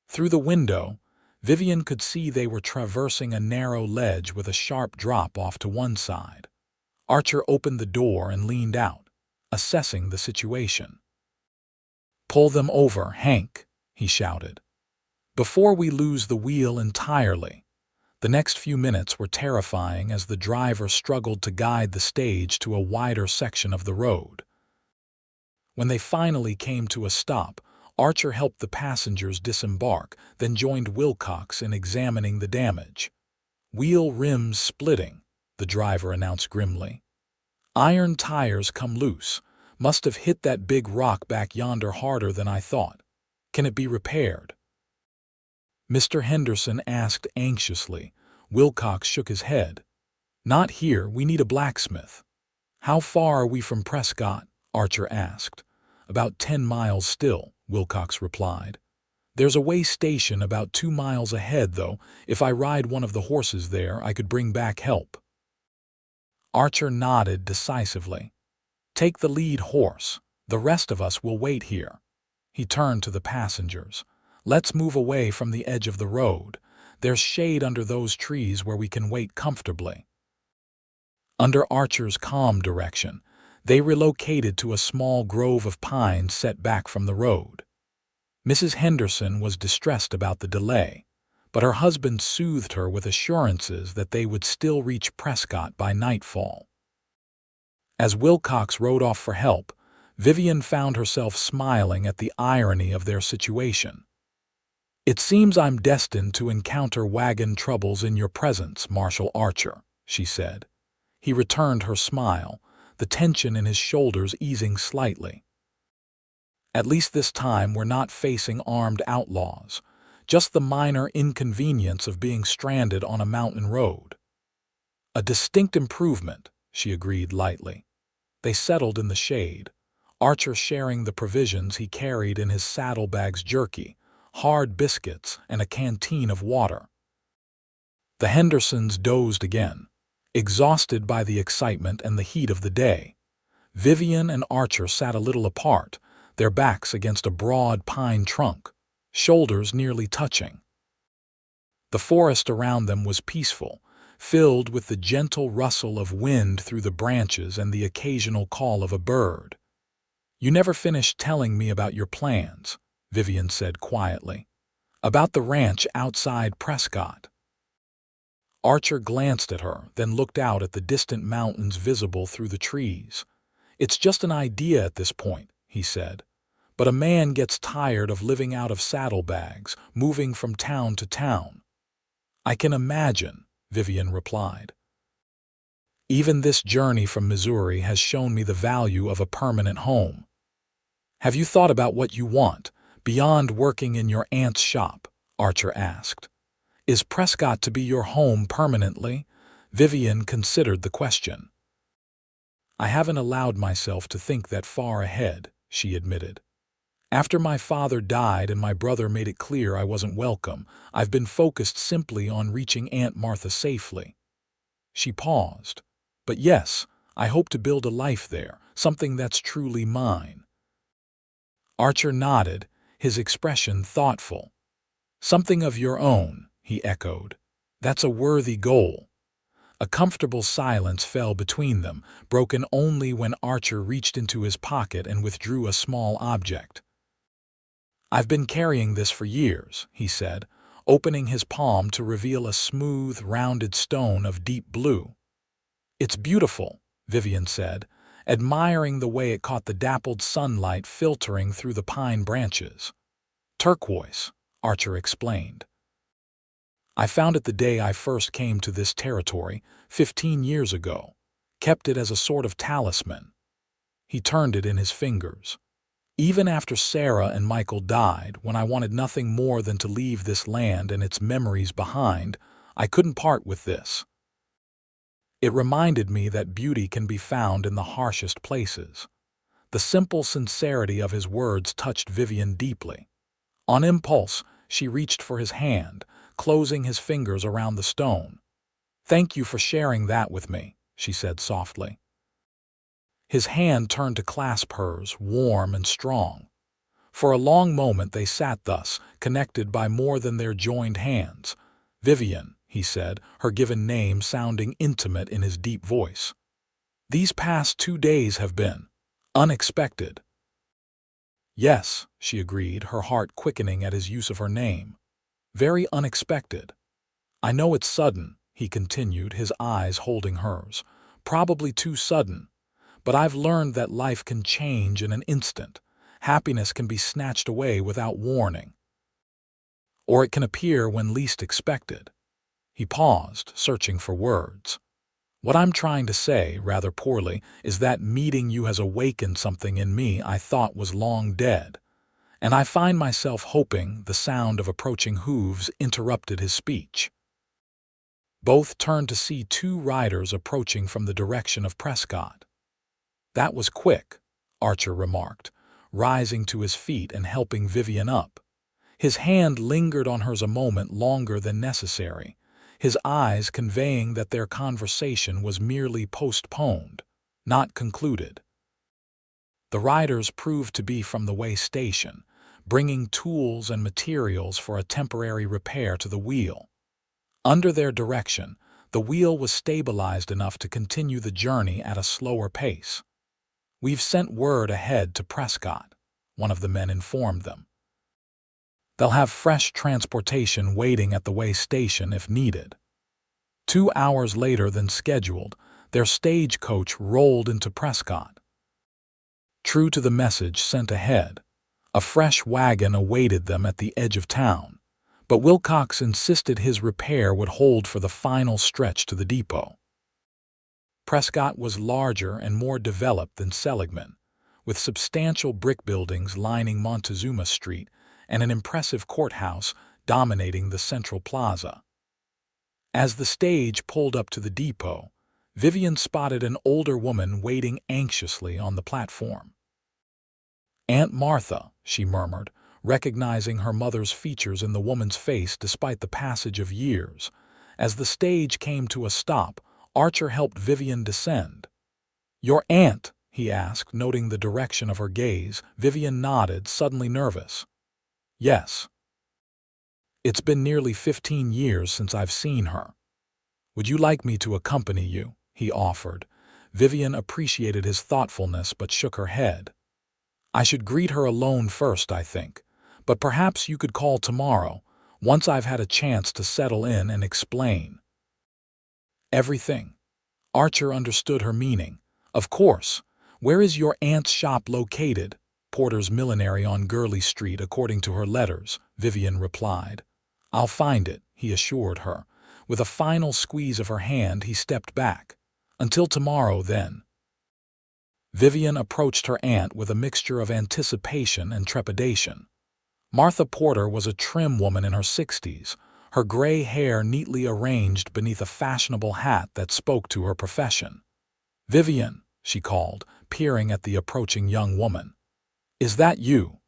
Through the window, Vivian could see they were traversing a narrow ledge with a sharp drop off to one side. Archer opened the door and leaned out, assessing the situation. "Pull them over, Hank," he shouted, "before we lose the wheel entirely." The next few minutes were terrifying as the driver struggled to guide the stage to a wider section of the road. When they finally came to a stop, Archer helped the passengers disembark, then joined Wilcox in examining the damage. "Wheel rims splitting," the driver announced grimly. "Iron tires come loose. Must have hit that big rock back yonder harder than I thought. Can it be repaired?" Mr. Henderson asked anxiously. Wilcox shook his head. "Not here, we need a blacksmith." "How far are we from Prescott?" Archer asked. "About 10 miles still," Wilcox replied. "There's a way station about 2 miles ahead, though. If I ride one of the horses there, I could bring back help." Archer nodded decisively. "Take the lead horse. The rest of us will wait here." He turned to the passengers. "Let's move away from the edge of the road. There's shade under those trees where we can wait comfortably." Under Archer's calm direction, they relocated to a small grove of pines set back from the road. Mrs. Henderson was distressed about the delay, but her husband soothed her with assurances that they would still reach Prescott by nightfall. As Wilcox rode off for help, Vivian found herself smiling at the irony of their situation. "It seems I'm destined to encounter wagon troubles in your presence, Marshal Archer," she said. He returned her smile, the tension in his shoulders easing slightly. "At least this time we're not facing armed outlaws, just the minor inconvenience of being stranded on a mountain road." "A distinct improvement," she agreed lightly. They settled in the shade, Archer sharing the provisions he carried in his saddlebags: jerky, hard biscuits, and a canteen of water. The Hendersons dozed again, exhausted by the excitement and the heat of the day. Vivian and Archer sat a little apart, their backs against a broad pine trunk, shoulders nearly touching. The forest around them was peaceful, filled with the gentle rustle of wind through the branches and the occasional call of a bird. "You never finished telling me about your plans," Vivian said quietly. "About the ranch outside Prescott." Archer glanced at her, then looked out at the distant mountains visible through the trees. "It's just an idea at this point," he said. "But a man gets tired of living out of saddlebags, moving from town to town." "I can imagine," Vivian replied. "Even this journey from Missouri has shown me the value of a permanent home." "Have you thought about what you want, beyond working in your aunt's shop?" Archer asked. "Is Prescott to be your home permanently?" Vivian considered the question. "I haven't allowed myself to think that far ahead," she admitted. "After my father died and my brother made it clear I wasn't welcome, I've been focused simply on reaching Aunt Martha safely." She paused. "But yes, I hope to build a life there, something that's truly mine." Archer nodded, his expression thoughtful. "Something of your own," he echoed. "That's a worthy goal." A comfortable silence fell between them, broken only when Archer reached into his pocket and withdrew a small object. "I've been carrying this for years," he said, opening his palm to reveal a smooth, rounded stone of deep blue. "It's beautiful," Vivian said, admiring the way it caught the dappled sunlight filtering through the pine branches. "Turquoise," Archer explained. "I found it the day I first came to this territory, 15 years ago. Kept it as a sort of talisman." He turned it in his fingers. "Even after Sarah and Michael died, when I wanted nothing more than to leave this land and its memories behind, I couldn't part with this. It reminded me that beauty can be found in the harshest places." The simple sincerity of his words touched Vivian deeply. On impulse, she reached for his hand, closing his fingers around the stone. "Thank you for sharing that with me," she said softly. His hand turned to clasp hers, warm and strong. For a long moment they sat thus, connected by more than their joined hands. "Vivian," he said, her given name sounding intimate in his deep voice. "These past 2 days have been unexpected." "Yes," she agreed, her heart quickening at his use of her name. "Very unexpected." "I know it's sudden," he continued, his eyes holding hers. "Probably too sudden. But I've learned that life can change in an instant. Happiness can be snatched away without warning. Or it can appear when least expected." He paused, searching for words. "What I'm trying to say, rather poorly, is that meeting you has awakened something in me I thought was long dead. And I find myself hoping," the sound of approaching hooves interrupted his speech. Both turned to see 2 riders approaching from the direction of Prescott. "That was quick," Archer remarked, rising to his feet and helping Vivian up. His hand lingered on hers a moment longer than necessary, his eyes conveying that their conversation was merely postponed, not concluded. The riders proved to be from the way station, bringing tools and materials for a temporary repair to the wheel. Under their direction, the wheel was stabilized enough to continue the journey at a slower pace. "We've sent word ahead to Prescott," one of the men informed them. "They'll have fresh transportation waiting at the way station if needed." 2 hours later than scheduled, their stagecoach rolled into Prescott. True to the message sent ahead, a fresh wagon awaited them at the edge of town, but Wilcox insisted his repair would hold for the final stretch to the depot. Prescott was larger and more developed than Seligman, with substantial brick buildings lining Montezuma Street and an impressive courthouse dominating the central plaza. As the stage pulled up to the depot, Vivian spotted an older woman waiting anxiously on the platform. "Aunt Martha," she murmured, recognizing her mother's features in the woman's face despite the passage of years. As the stage came to a stop, Archer helped Vivian descend. "Your aunt?" he asked, noting the direction of her gaze. Vivian nodded, suddenly nervous. "Yes. It's been nearly 15 years since I've seen her." "Would you like me to accompany you?" he offered. Vivian appreciated his thoughtfulness but shook her head. "I should greet her alone first, I think. But perhaps you could call tomorrow, once I've had a chance to settle in and explain." "Everything." Archer understood her meaning. "Of course. Where is your aunt's shop located?" "Porter's Millinery on Gurley Street, according to her letters," Vivian replied. "I'll find it," he assured her. With a final squeeze of her hand, he stepped back. "Until tomorrow, then." Vivian approached her aunt with a mixture of anticipation and trepidation. Martha Porter was a trim woman in her 60s, her gray hair neatly arranged beneath a fashionable hat that spoke to her profession. "Vivian," she called, peering at the approaching young woman. "Is that you?"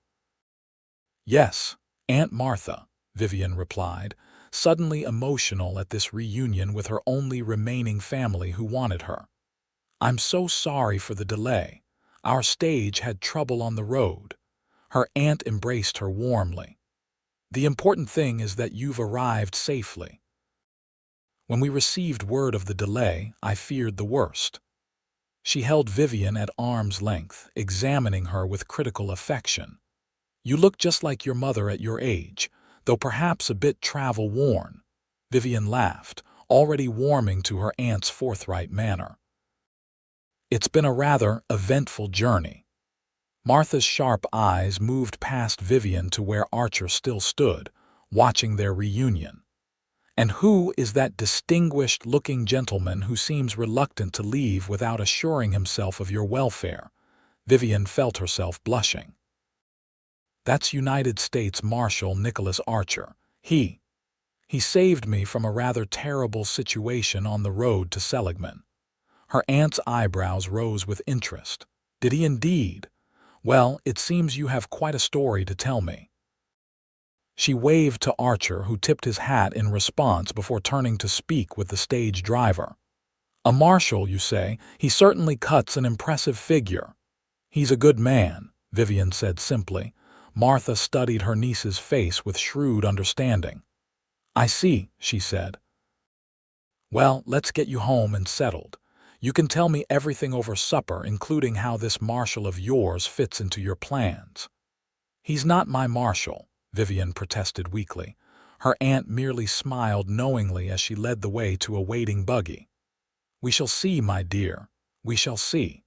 "Yes, Aunt Martha," Vivian replied, suddenly emotional at this reunion with her only remaining family who wanted her. "I'm so sorry for the delay. Our stage had trouble on the road." Her aunt embraced her warmly. "The important thing is that you've arrived safely." When we received word of the delay, I feared the worst." She held Vivian at arm's length, examining her with critical affection. "You look just like your mother at your age, though perhaps a bit travel-worn." Vivian laughed, already warming to her aunt's forthright manner. "It's been a rather eventful journey." Martha's sharp eyes moved past Vivian to where Archer still stood, watching their reunion. "And who is that distinguished-looking gentleman who seems reluctant to leave without assuring himself of your welfare?" Vivian felt herself blushing. "That's United States Marshal Nicholas Archer. He saved me from a rather terrible situation on the road to Seligman." Her aunt's eyebrows rose with interest. "Did he indeed? Well, it seems you have quite a story to tell me." She waved to Archer, who tipped his hat in response before turning to speak with the stage driver. "A marshal, you say? He certainly cuts an impressive figure." "He's a good man," Vivian said simply. Martha studied her niece's face with shrewd understanding. "I see," she said. "Well, let's get you home and settled. You can tell me everything over supper, including how this marshal of yours fits into your plans." "He's not my marshal," Vivian protested weakly. Her aunt merely smiled knowingly as she led the way to a waiting buggy. "We shall see, my dear. We shall see."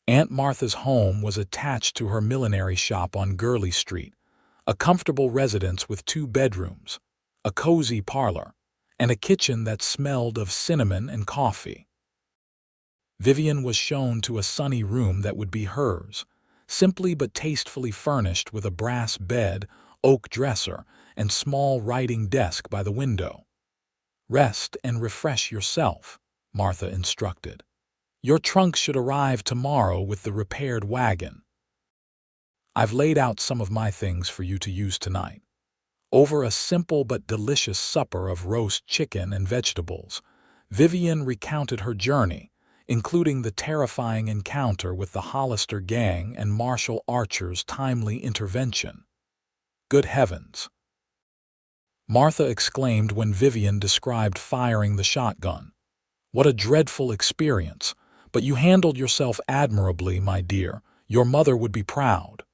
Aunt Martha's home was attached to her millinery shop on Gurley Street, a comfortable residence with 2 bedrooms, a cozy parlor, and a kitchen that smelled of cinnamon and coffee. Vivian was shown to a sunny room that would be hers, simply but tastefully furnished with a brass bed, oak dresser, and small writing desk by the window. "Rest and refresh yourself," Martha instructed. "Your trunks should arrive tomorrow with the repaired wagon. I've laid out some of my things for you to use tonight." Over a simple but delicious supper of roast chicken and vegetables, Vivian recounted her journey, including the terrifying encounter with the Hollister gang and Marshal Archer's timely intervention. "Good heavens!" Martha exclaimed when Vivian described firing the shotgun. "What a dreadful experience! But you handled yourself admirably, my dear. Your mother would be proud."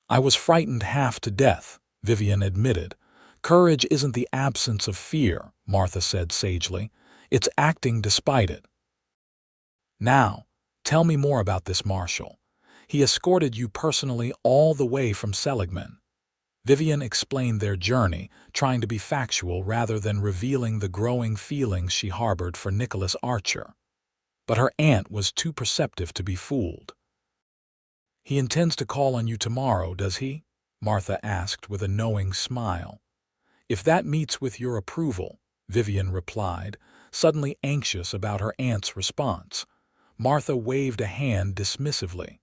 "I was frightened half to death," Vivian admitted. "Courage isn't the absence of fear," Martha said sagely. "It's acting despite it." "Now, tell me more about this marshal. He escorted you personally all the way from Seligman." Vivian explained their journey, trying to be factual rather than revealing the growing feelings she harbored for Nicholas Archer. But her aunt was too perceptive to be fooled. "He intends to call on you tomorrow, does he?" Martha asked with a knowing smile. "If that meets with your approval," Vivian replied, suddenly anxious about her aunt's response. Martha waved a hand dismissively.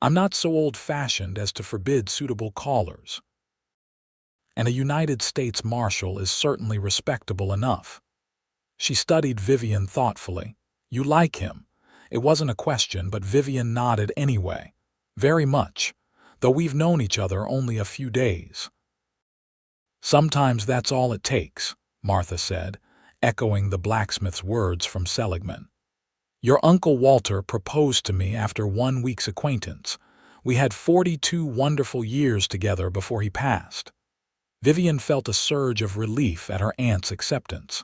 "I'm not so old-fashioned as to forbid suitable callers. And a United States Marshal is certainly respectable enough." She studied Vivian thoughtfully. "You like him?" It wasn't a question, but Vivian nodded anyway. "Very much, though we've known each other only a few days." "Sometimes that's all it takes," Martha said, echoing the blacksmith's words from Seligman. "Your Uncle Walter proposed to me after 1 week's acquaintance. We had 42 wonderful years together before he passed." Vivian felt a surge of relief at her aunt's acceptance.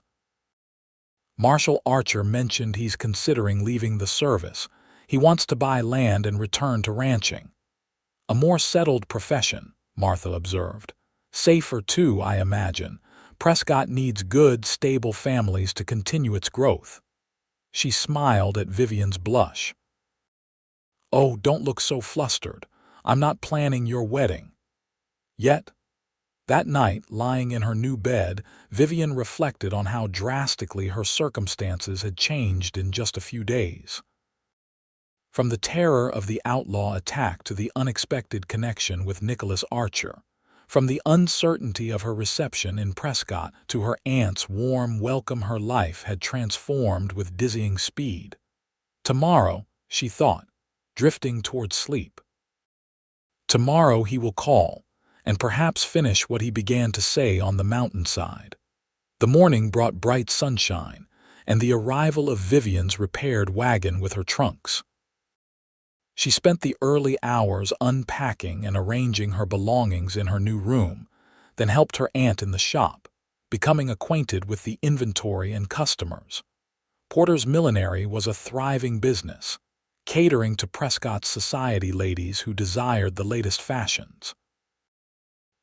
"Marshal Archer mentioned he's considering leaving the service. He wants to buy land and return to ranching." "A more settled profession," Martha observed. "Safer, too, I imagine. Prescott needs good, stable families to continue its growth." She smiled at Vivian's blush. "Oh, don't look so flustered. I'm not planning your wedding yet." That night, lying in her new bed, Vivian reflected on how drastically her circumstances had changed in just a few days. From the terror of the outlaw attack to the unexpected connection with Nicholas Archer, from the uncertainty of her reception in Prescott to her aunt's warm welcome, her life had transformed with dizzying speed. Tomorrow, she thought, drifting toward sleep. Tomorrow he will call, and perhaps finish what he began to say on the mountainside. The morning brought bright sunshine, and the arrival of Vivian's repaired wagon with her trunks. She spent the early hours unpacking and arranging her belongings in her new room, then helped her aunt in the shop, becoming acquainted with the inventory and customers. Porter's Millinery was a thriving business, catering to Prescott's society ladies who desired the latest fashions.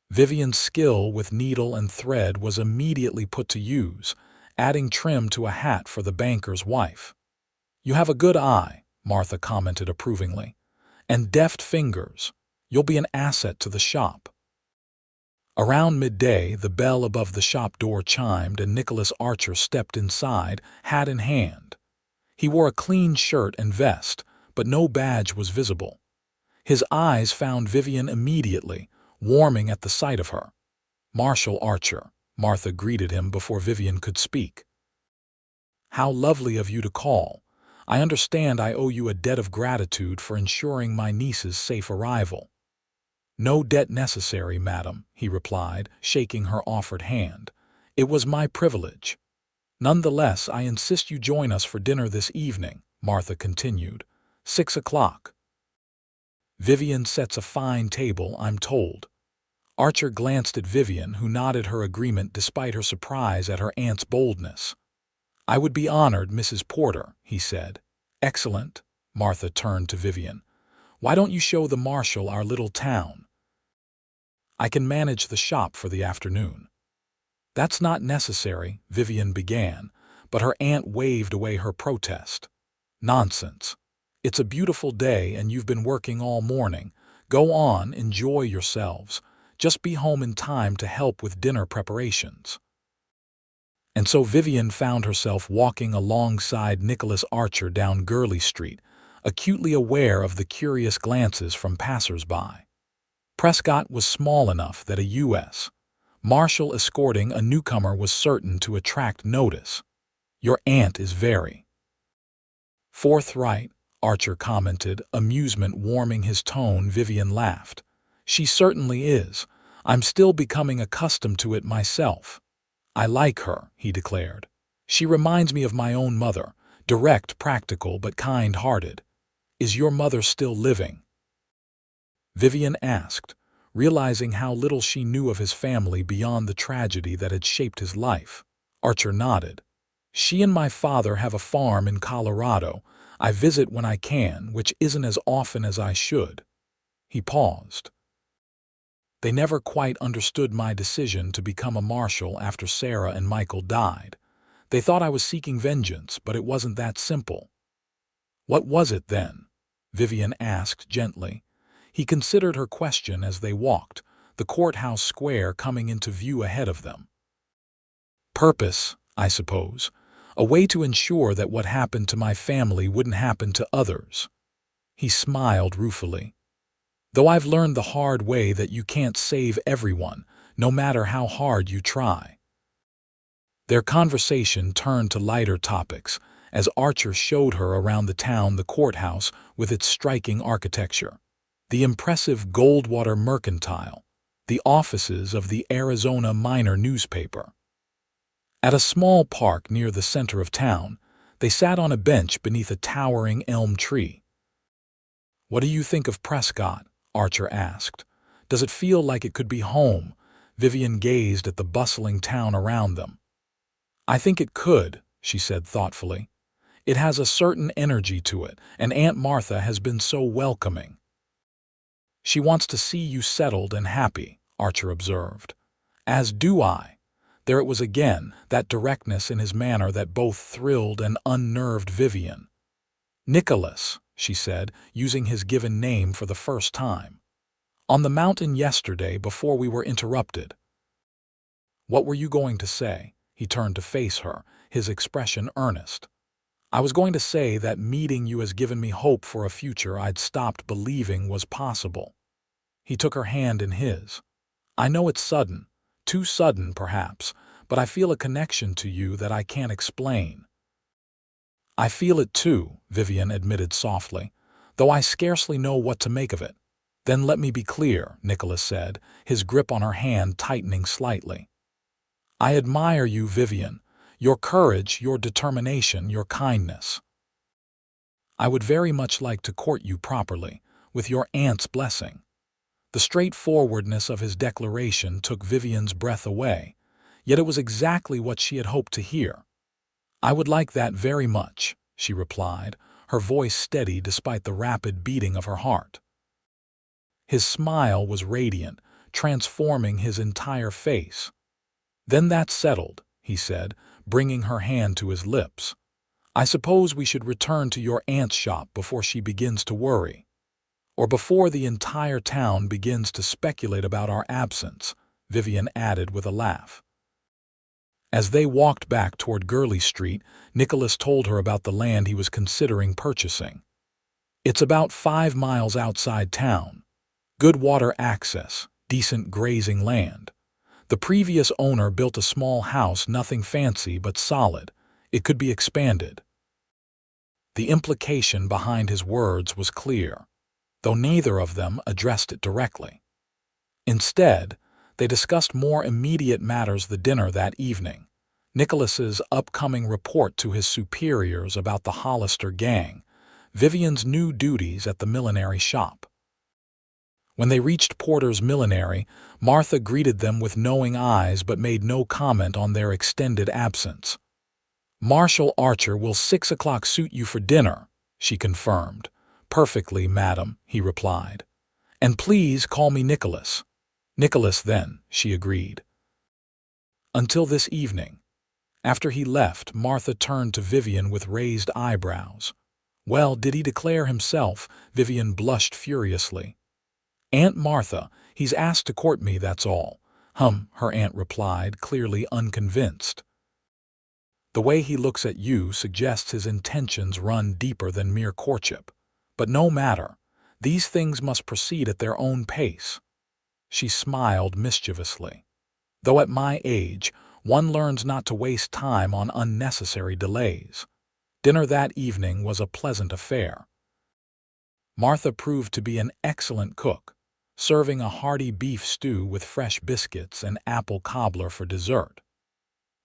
Vivian's skill with needle and thread was immediately put to use, adding trim to a hat for the banker's wife. "You have a good eye," Martha commented approvingly, "and deft fingers. You'll be an asset to the shop." Around midday, the bell above the shop door chimed and Nicholas Archer stepped inside, hat in hand. He wore a clean shirt and vest, but no badge was visible. His eyes found Vivian immediately, warming at the sight of her. "Marshal Archer," Martha greeted him before Vivian could speak. "How lovely of you to call. I understand I owe you a debt of gratitude for ensuring my niece's safe arrival." "No debt necessary, madam," he replied, shaking her offered hand. "It was my privilege." "Nonetheless, I insist you join us for dinner this evening," Martha continued. 6 o'clock. "Vivian sets a fine table, I'm told." Archer glanced at Vivian, who nodded her agreement despite her surprise at her aunt's boldness. "I would be honored, Mrs. Porter," he said. "Excellent." Martha turned to Vivian. "Why don't you show the marshal our little town? I can manage the shop for the afternoon." "That's not necessary," Vivian began, but her aunt waved away her protest. "Nonsense. It's a beautiful day and you've been working all morning. Go on, enjoy yourselves. Just be home in time to help with dinner preparations." And so Vivian found herself walking alongside Nicholas Archer down Gurley Street, acutely aware of the curious glances from passers-by. Prescott was small enough that a U.S. Marshal escorting a newcomer was certain to attract notice. "Your aunt is very forthright," Archer commented, amusement warming his tone. Vivian laughed. "She certainly is. I'm still becoming accustomed to it myself." "I like her," he declared. "She reminds me of my own mother, direct, practical, but kind-hearted." "Is your mother still living?" Vivian asked, realizing how little she knew of his family beyond the tragedy that had shaped his life. Archer nodded. "She and my father have a farm in Colorado. I visit when I can, which isn't as often as I should." He paused. "They never quite understood my decision to become a marshal after Sarah and Michael died. They thought I was seeking vengeance, but it wasn't that simple." "What was it then?" Vivian asked gently. He considered her question as they walked, the courthouse square coming into view ahead of them. "Purpose, I suppose. A way to ensure that what happened to my family wouldn't happen to others." He smiled ruefully. "Though I've learned the hard way that you can't save everyone, no matter how hard you try." Their conversation turned to lighter topics as Archer showed her around the town, the courthouse with its striking architecture, the impressive Goldwater Mercantile, the offices of the Arizona Minor newspaper. At a small park near the center of town, they sat on a bench beneath a towering elm tree. "What do you think of Prescott?" Archer asked. "Does it feel like it could be home?" Vivian gazed at the bustling town around them. "I think it could," she said thoughtfully. "It has a certain energy to it, and Aunt Martha has been so welcoming." "She wants to see you settled and happy," Archer observed. "As do I." There it was again, that directness in his manner that both thrilled and unnerved Vivian. "Nicholas," she said, using his given name for the first time. "On the mountain yesterday before we were interrupted." "What were you going to say?" He turned to face her, his expression earnest. "I was going to say that meeting you has given me hope for a future I'd stopped believing was possible." He took her hand in his. "I know it's sudden, too sudden perhaps, but I feel a connection to you that I can't explain." "I feel it too," Vivian admitted softly, "though I scarcely know what to make of it." "Then let me be clear," Nicholas said, his grip on her hand tightening slightly. I admire you, Vivian. Your courage, your determination, your kindness. I would very much like to court you properly, with your aunt's blessing. The straightforwardness of his declaration took Vivian's breath away, yet it was exactly what she had hoped to hear. I would like that very much, she replied, her voice steady despite the rapid beating of her heart. His smile was radiant, transforming his entire face. Then that's settled, he said, bringing her hand to his lips. I suppose we should return to your aunt's shop before she begins to worry. Or before the entire town begins to speculate about our absence, Vivian added with a laugh. As they walked back toward Gurley Street, Nicholas told her about the land he was considering purchasing. It's about 5 miles outside town. Good water access, decent grazing land. The previous owner built a small house, nothing fancy but solid. It could be expanded. The implication behind his words was clear, though neither of them addressed it directly. Instead, they discussed more immediate matters the dinner that evening. Nicholas's upcoming report to his superiors about the Hollister gang, Vivian's new duties at the millinery shop. When they reached Porter's millinery, Martha greeted them with knowing eyes but made no comment on their extended absence. Marshal Archer will 6 o'clock suit you for dinner, she confirmed. Perfectly, madam, he replied. And please call me Nicholas. Nicholas, then, she agreed. Until this evening. After he left, Martha turned to Vivian with raised eyebrows. Well, did he declare himself? Vivian blushed furiously. Aunt Martha, he's asked to court me, that's all. Her aunt replied, clearly unconvinced. The way he looks at you suggests his intentions run deeper than mere courtship. But no matter, these things must proceed at their own pace. She smiled mischievously. Though at my age, one learns not to waste time on unnecessary delays. Dinner that evening was a pleasant affair. Martha proved to be an excellent cook, serving a hearty beef stew with fresh biscuits and apple cobbler for dessert.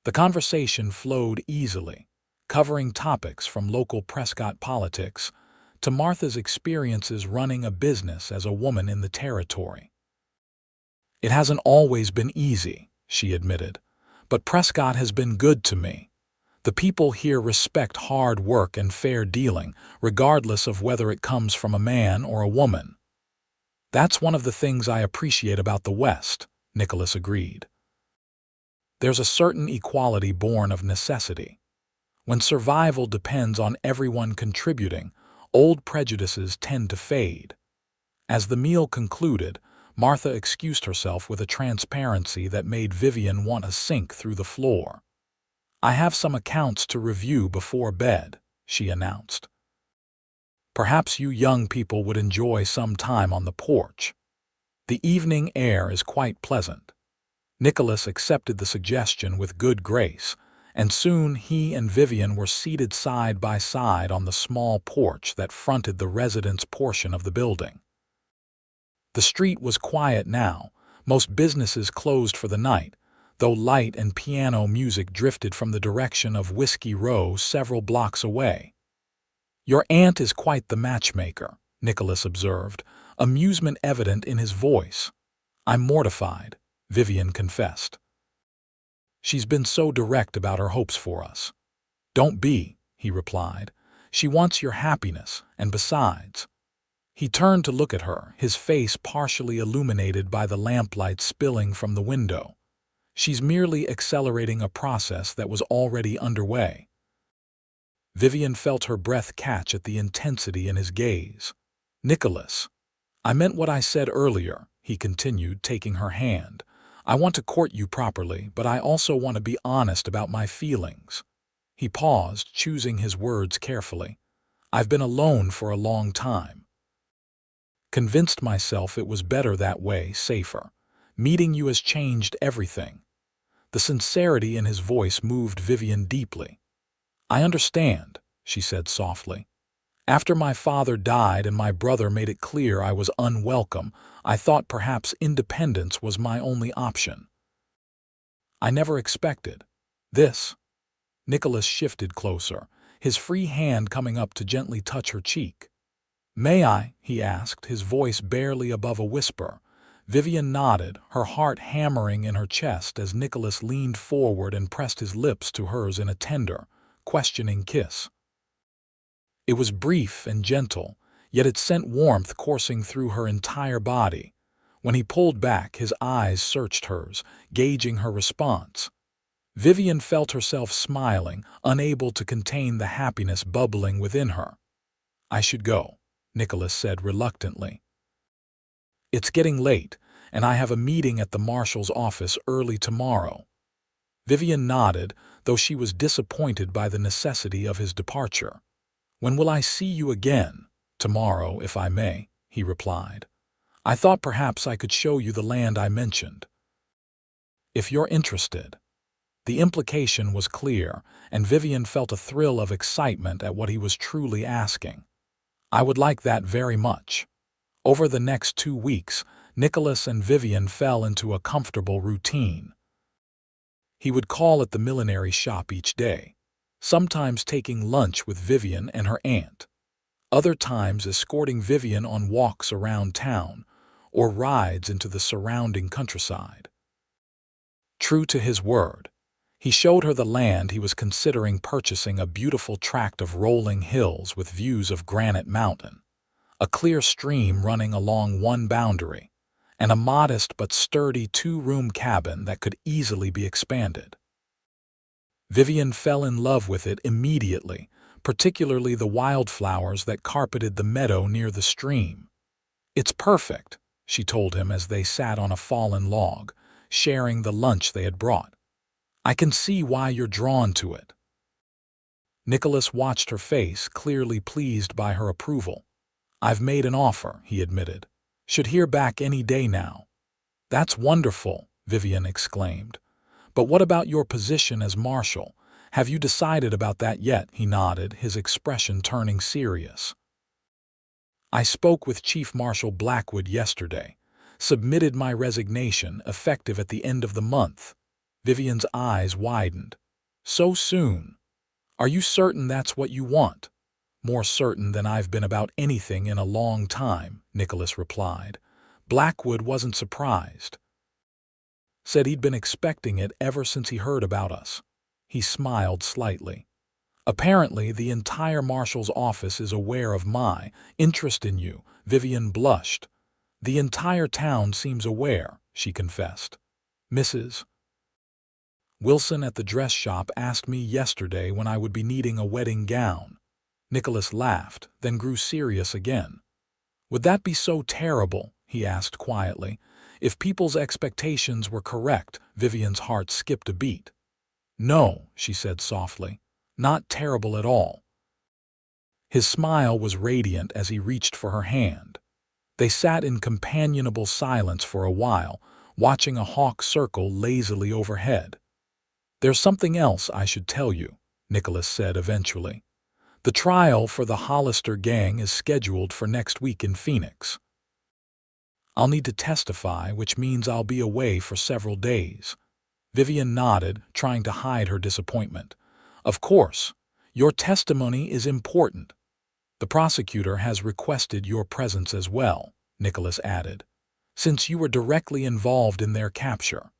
The conversation flowed easily, covering topics from local Prescott politics to Martha's experiences running a business as a woman in the territory. It hasn't always been easy, she admitted, but Prescott has been good to me. The people here respect hard work and fair dealing, regardless of whether it comes from a man or a woman. That's one of the things I appreciate about the West, Nicholas agreed. There's a certain equality born of necessity. When survival depends on everyone contributing, old prejudices tend to fade. As the meal concluded, Martha excused herself with a transparency that made Vivian want to sink through the floor. I have some accounts to review before bed, she announced. Perhaps you young people would enjoy some time on the porch. The evening air is quite pleasant. Nicholas accepted the suggestion with good grace, and soon he and Vivian were seated side by side on the small porch that fronted the residence portion of the building. The street was quiet now, most businesses closed for the night, though light and piano music drifted from the direction of Whiskey Row several blocks away. Your aunt is quite the matchmaker, Nicholas observed, amusement evident in his voice. I'm mortified, Vivian confessed. She's been so direct about her hopes for us. Don't be, he replied. She wants your happiness, and besides. He turned to look at her, his face partially illuminated by the lamplight spilling from the window. She's merely accelerating a process that was already underway. Vivian felt her breath catch at the intensity in his gaze. Nicholas, I meant what I said earlier, he continued, taking her hand. I want to court you properly, but I also want to be honest about my feelings. He paused, choosing his words carefully. I've been alone for a long time. Convinced myself it was better that way, safer. Meeting you has changed everything. The sincerity in his voice moved Vivian deeply. I understand, she said softly. After my father died and my brother made it clear I was unwelcome, I thought perhaps independence was my only option. I never expected this. Nicholas shifted closer, his free hand coming up to gently touch her cheek. May I? He asked, his voice barely above a whisper. Vivian nodded, her heart hammering in her chest as Nicholas leaned forward and pressed his lips to hers in a tender, questioning kiss. It was brief and gentle, yet it sent warmth coursing through her entire body. When he pulled back, his eyes searched hers, gauging her response. Vivian felt herself smiling, unable to contain the happiness bubbling within her. I should go, Nicholas said reluctantly. It's getting late, and I have a meeting at the Marshal's office early tomorrow. Vivian nodded, though she was disappointed by the necessity of his departure. When will I see you again? Tomorrow, if I may, he replied. I thought perhaps I could show you the land I mentioned. If you're interested. The implication was clear, and Vivian felt a thrill of excitement at what he was truly asking. I would like that very much. Over the next 2 weeks, Nicholas and Vivian fell into a comfortable routine. He would call at the millinery shop each day, sometimes taking lunch with Vivian and her aunt, other times escorting Vivian on walks around town or rides into the surrounding countryside. True to his word, he showed her the land he was considering purchasing, a beautiful tract of rolling hills with views of Granite Mountain, a clear stream running along one boundary, and a modest but sturdy 2-room cabin that could easily be expanded. Vivian fell in love with it immediately, particularly the wildflowers that carpeted the meadow near the stream. It's perfect, she told him as they sat on a fallen log, sharing the lunch they had brought. I can see why you're drawn to it. Nicholas watched her face, clearly pleased by her approval. I've made an offer, he admitted. Should hear back any day now. That's wonderful, Vivian exclaimed. But what about your position as Marshal? Have you decided about that yet? He nodded, his expression turning serious. I spoke with Chief Marshal Blackwood yesterday. Submitted my resignation, effective at the end of the month. Vivian's eyes widened. So soon? Are you certain that's what you want? More certain than I've been about anything in a long time, Nicholas replied. Blackwood wasn't surprised. Said he'd been expecting it ever since he heard about us. He smiled slightly. Apparently, the entire Marshal's office is aware of my interest in you. Vivian blushed. The entire town seems aware, she confessed. Mrs. Wilson at the dress shop asked me yesterday when I would be needing a wedding gown. Nicholas laughed, then grew serious again. Would that be so terrible? He asked quietly. If people's expectations were correct, Vivian's heart skipped a beat. No, she said softly. Not terrible at all. His smile was radiant as he reached for her hand. They sat in companionable silence for a while, watching a hawk circle lazily overhead. There's something else I should tell you, Nicholas said eventually. The trial for the Hollister gang is scheduled for next week in Phoenix. I'll need to testify, which means I'll be away for several days. Vivian nodded, trying to hide her disappointment. Of course, your testimony is important. The prosecutor has requested your presence as well, Nicholas added, since you were directly involved in their capture.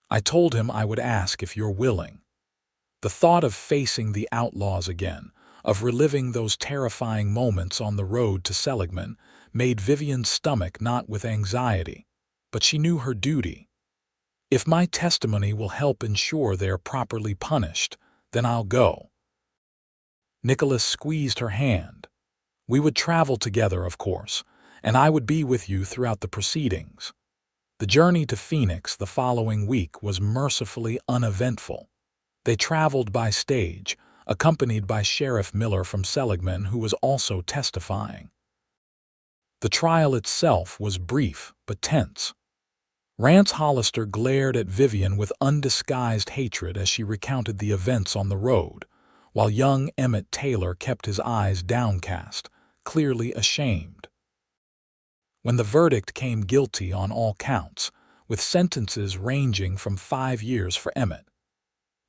I told him I would ask if you're willing. The thought of facing the Outlaws again, of reliving those terrifying moments on the road to Seligman, made Vivian's stomach knot with anxiety, but she knew her duty. If my testimony will help ensure they're properly punished, then I'll go. Nicholas squeezed her hand. We would travel together, of course, and I would be with you throughout the proceedings. The journey to Phoenix the following week was mercifully uneventful. They traveled by stage, accompanied by Sheriff Miller from Seligman, who was also testifying. The trial itself was brief but tense. Rance Hollister glared at Vivian with undisguised hatred as she recounted the events on the road, while young Emmett Taylor kept his eyes downcast, clearly ashamed. When the verdict came guilty on all counts, with sentences ranging from 5 years for Emmett.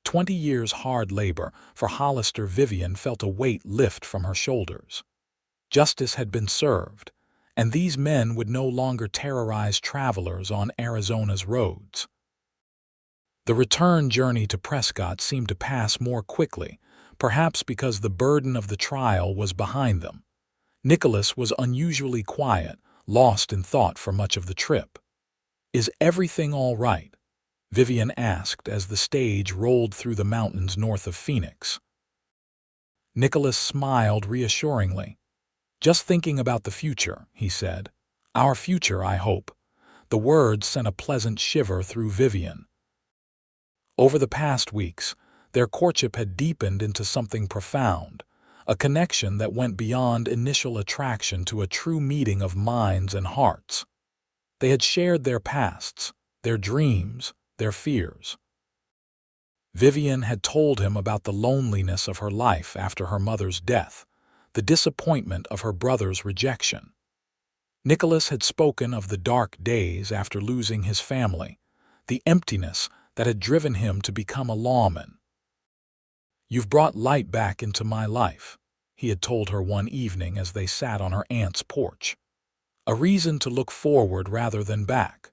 20 years hard labor for Hollister. Vivian felt a weight lift from her shoulders. Justice had been served, and these men would no longer terrorize travelers on Arizona's roads. The return journey to Prescott seemed to pass more quickly, perhaps because the burden of the trial was behind them. Nicholas was unusually quiet, lost in thought for much of the trip. "Is everything all right?" Vivian asked as the stage rolled through the mountains north of Phoenix. Nicholas smiled reassuringly. "Just thinking about the future," he said. "Our future, I hope." The words sent a pleasant shiver through Vivian. Over the past weeks, their courtship had deepened into something profound, a connection that went beyond initial attraction to a true meeting of minds and hearts. They had shared their pasts, their dreams, their fears. Vivian had told him about the loneliness of her life after her mother's death, the disappointment of her brother's rejection. Nicholas had spoken of the dark days after losing his family, the emptiness that had driven him to become a lawman. "You've brought light back into my life," he had told her one evening as they sat on her aunt's porch. "A reason to look forward rather than back."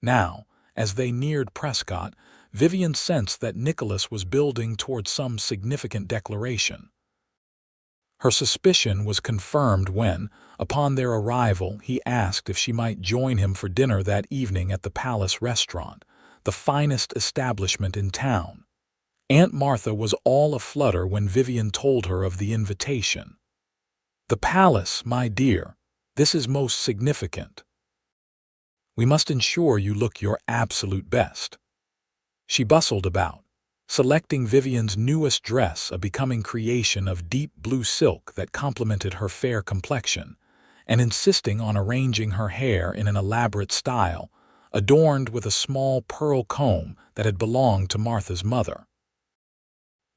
Now, as they neared Prescott, Vivian sensed that Nicholas was building toward some significant declaration. Her suspicion was confirmed when, upon their arrival, he asked if she might join him for dinner that evening at the Palace restaurant, the finest establishment in town. Aunt Martha was all aflutter when Vivian told her of the invitation. "The Palace, my dear. This is most significant. We must ensure you look your absolute best." She bustled about, selecting Vivian's newest dress, a becoming creation of deep blue silk that complemented her fair complexion, and insisting on arranging her hair in an elaborate style, adorned with a small pearl comb that had belonged to Martha's mother.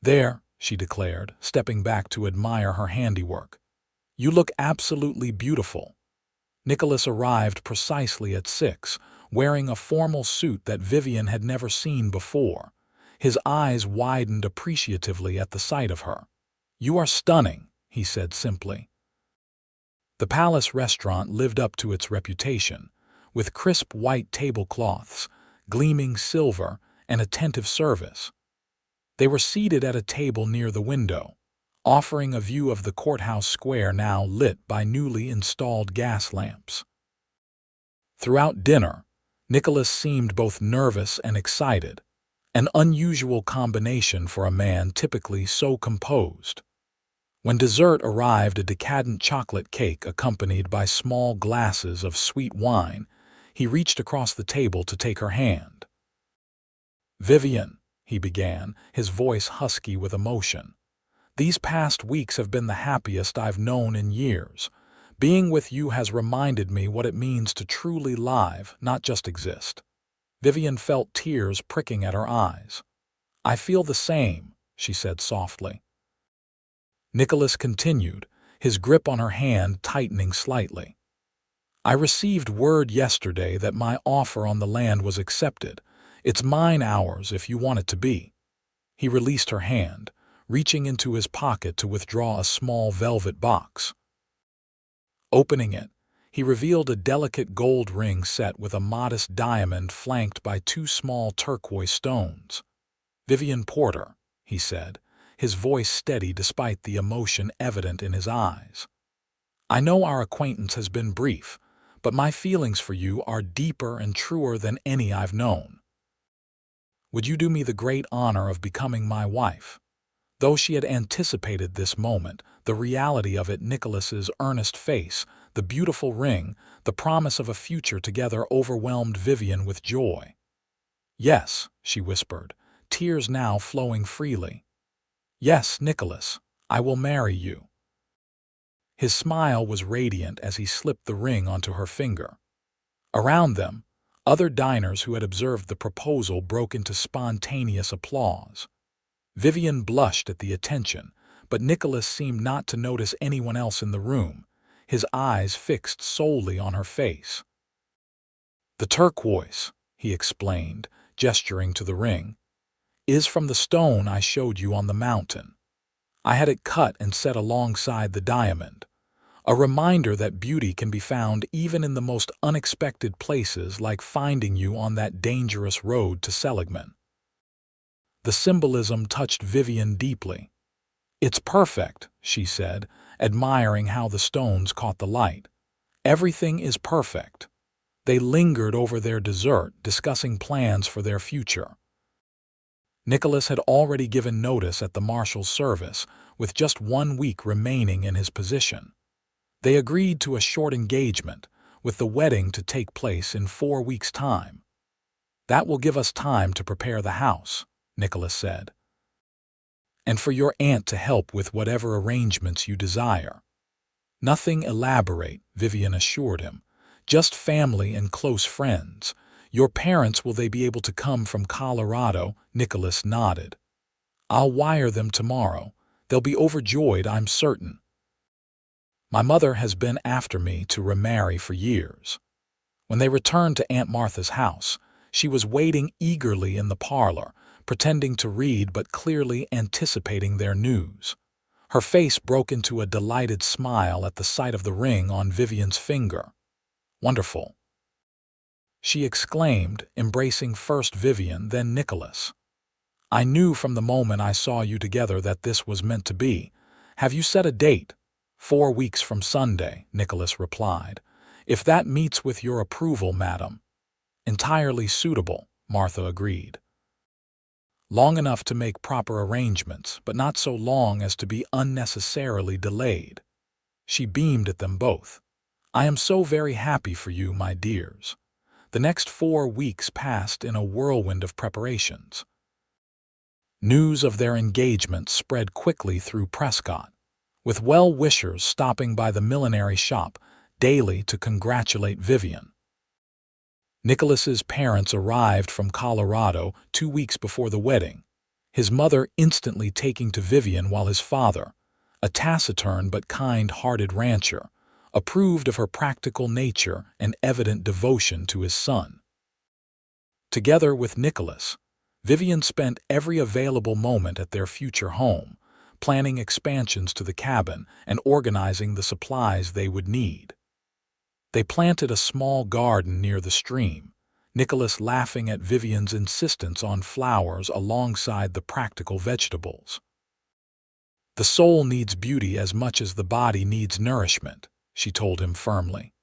"There," she declared, stepping back to admire her handiwork. "You look absolutely beautiful." Nicholas arrived precisely at 6, wearing a formal suit that Vivian had never seen before. His eyes widened appreciatively at the sight of her. "You are stunning," he said simply. The Palace restaurant lived up to its reputation, with crisp white tablecloths, gleaming silver, and attentive service. They were seated at a table near the window, offering a view of the courthouse square now lit by newly installed gas lamps. Throughout dinner, Nicholas seemed both nervous and excited, an unusual combination for a man typically so composed. When dessert arrived, a decadent chocolate cake accompanied by small glasses of sweet wine, he reached across the table to take her hand. "Vivian," he began, his voice husky with emotion, "these past weeks have been the happiest I've known in years. Being with you has reminded me what it means to truly live, not just exist." Vivian felt tears pricking at her eyes. "I feel the same," she said softly. Nicholas continued, his grip on her hand tightening slightly. "I received word yesterday that my offer on the land was accepted. It's mine, ours, if you want it to be." He released her hand, reaching into his pocket to withdraw a small velvet box. Opening it, he revealed a delicate gold ring set with a modest diamond flanked by 2 small turquoise stones. "Vivian Porter," he said, his voice steady despite the emotion evident in his eyes. "I know our acquaintance has been brief, but my feelings for you are deeper and truer than any I've known. Would you do me the great honor of becoming my wife?" Though she had anticipated this moment, the reality of it, Nicholas's earnest face, the beautiful ring, the promise of a future together overwhelmed Vivian with joy. "Yes," she whispered, tears now flowing freely. "Yes, Nicholas, I will marry you." His smile was radiant as he slipped the ring onto her finger. Around them, other diners who had observed the proposal broke into spontaneous applause. Vivian blushed at the attention, but Nicholas seemed not to notice anyone else in the room, his eyes fixed solely on her face. "The turquoise," he explained, gesturing to the ring, "is from the stone I showed you on the mountain. I had it cut and set alongside the diamond, a reminder that beauty can be found even in the most unexpected places, like finding you on that dangerous road to Seligman." The symbolism touched Vivian deeply. "It's perfect," she said, admiring how the stones caught the light. "Everything is perfect." They lingered over their dessert, discussing plans for their future. Nicholas had already given notice at the marshal's service, with just 1 week remaining in his position. They agreed to a short engagement, with the wedding to take place in 4 weeks' time. "That will give us time to prepare the house," Nicholas said, "and for your aunt to help with whatever arrangements you desire." "Nothing elaborate," Vivian assured him. "Just family and close friends. Your parents, will they be able to come from Colorado?" Nicholas nodded. "I'll wire them tomorrow. They'll be overjoyed, I'm certain. My mother has been after me to remarry for years." When they returned to Aunt Martha's house, she was waiting eagerly in the parlor, pretending to read but clearly anticipating their news. Her face broke into a delighted smile at the sight of the ring on Vivian's finger. "Wonderful," she exclaimed, embracing first Vivian, then Nicholas. "I knew from the moment I saw you together that this was meant to be. Have you set a date?" 4 weeks from Sunday," Nicholas replied. "If that meets with your approval, madam." "Entirely suitable," Martha agreed. "Long enough to make proper arrangements, but not so long as to be unnecessarily delayed." She beamed at them both. "I am so very happy for you, my dears." The next 4 weeks passed in a whirlwind of preparations. News of their engagement spread quickly through Prescott, with well-wishers stopping by the millinery shop daily to congratulate Vivian. Nicholas's parents arrived from Colorado 2 weeks before the wedding, his mother instantly taking to Vivian, while his father, a taciturn but kind-hearted rancher, approved of her practical nature and evident devotion to his son. Together with Nicholas, Vivian spent every available moment at their future home, planning expansions to the cabin and organizing the supplies they would need. They planted a small garden near the stream, Nicholas laughing at Vivian's insistence on flowers alongside the practical vegetables. "The soul needs beauty as much as the body needs nourishment," she told him firmly.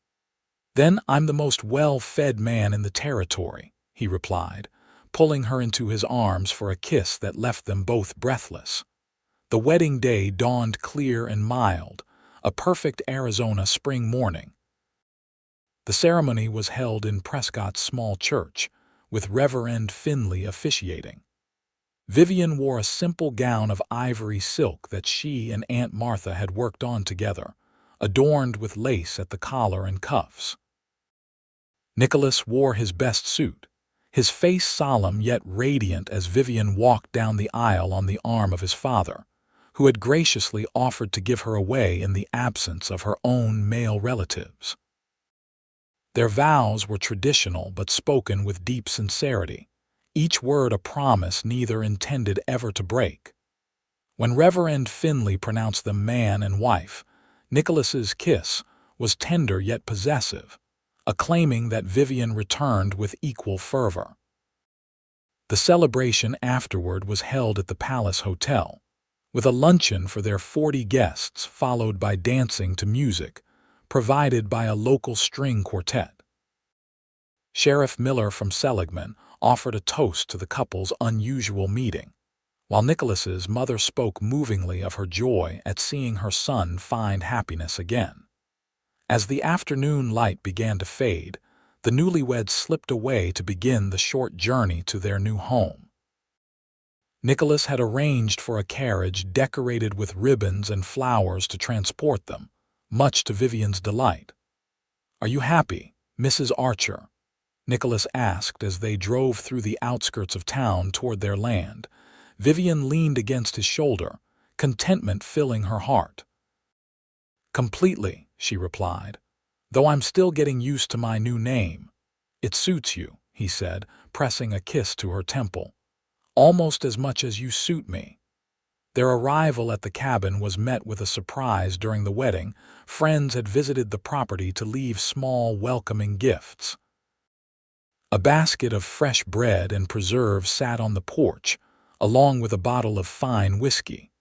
"Then I'm the most well-fed man in the territory," he replied, pulling her into his arms for a kiss that left them both breathless. The wedding day dawned clear and mild, a perfect Arizona spring morning. The ceremony was held in Prescott's small church, with Reverend Finley officiating. Vivian wore a simple gown of ivory silk that she and Aunt Martha had worked on together, adorned with lace at the collar and cuffs. Nicholas wore his best suit, his face solemn yet radiant as Vivian walked down the aisle on the arm of his father, who had graciously offered to give her away in the absence of her own male relatives. Their vows were traditional but spoken with deep sincerity, each word a promise neither intended ever to break. When Reverend Finley pronounced them man and wife, Nicholas's kiss was tender yet possessive, acclaiming that Vivian returned with equal fervor. The celebration afterward was held at the Palace Hotel, with a luncheon for their 40 guests followed by dancing to music, provided by a local string quartet. Sheriff Miller from Seligman offered a toast to the couple's unusual meeting, while Nicholas's mother spoke movingly of her joy at seeing her son find happiness again. As the afternoon light began to fade, the newlyweds slipped away to begin the short journey to their new home. Nicholas had arranged for a carriage decorated with ribbons and flowers to transport them, much to Vivian's delight. "Are you happy, Mrs. Archer?" Nicholas asked as they drove through the outskirts of town toward their land. Vivian leaned against his shoulder, contentment filling her heart. "Completely," she replied, "though I'm still getting used to my new name." "It suits you," he said, pressing a kiss to her temple. "Almost as much as you suit me." Their arrival at the cabin was met with a surprise. During the wedding, friends had visited the property to leave small, welcoming gifts. A basket of fresh bread and preserves sat on the porch, along with a bottle of fine whiskey.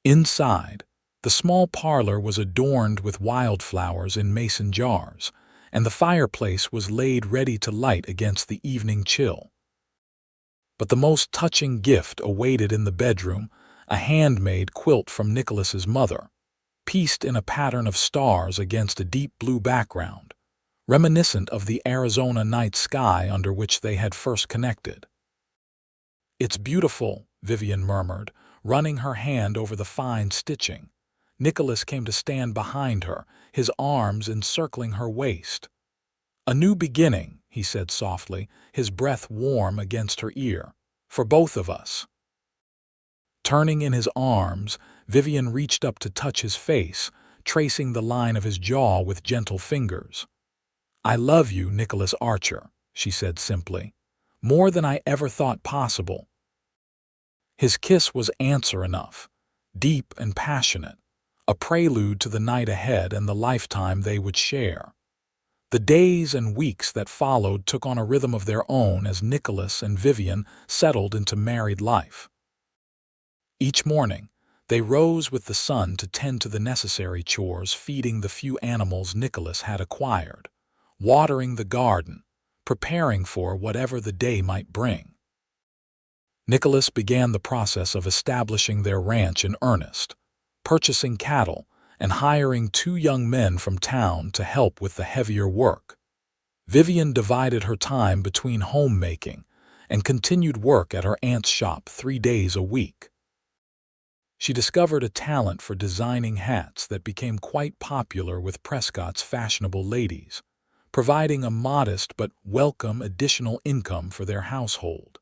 Inside, the small parlor was adorned with wildflowers in mason jars, and the fireplace was laid ready to light against the evening chill. But the most touching gift awaited in the bedroom, a handmade quilt from Nicholas's mother, pieced in a pattern of stars against a deep blue background, reminiscent of the Arizona night sky under which they had first connected. "It's beautiful," Vivian murmured, running her hand over the fine stitching. Nicholas came to stand behind her, his arms encircling her waist. "A new beginning," he said softly, his breath warm against her ear. "For both of us." Turning in his arms, Vivian reached up to touch his face, tracing the line of his jaw with gentle fingers. "I love you, Nicholas Archer," she said simply, "more than I ever thought possible." His kiss was answer enough, deep and passionate, a prelude to the night ahead and the lifetime they would share. The days and weeks that followed took on a rhythm of their own as Nicholas and Vivian settled into married life. Each morning, they rose with the sun to tend to the necessary chores, feeding the few animals Nicholas had acquired, watering the garden, preparing for whatever the day might bring. Nicholas began the process of establishing their ranch in earnest, purchasing cattle and hiring 2 young men from town to help with the heavier work. Vivian divided her time between homemaking and continued work at her aunt's shop 3 days a week. She discovered a talent for designing hats that became quite popular with Prescott's fashionable ladies, providing a modest but welcome additional income for their household.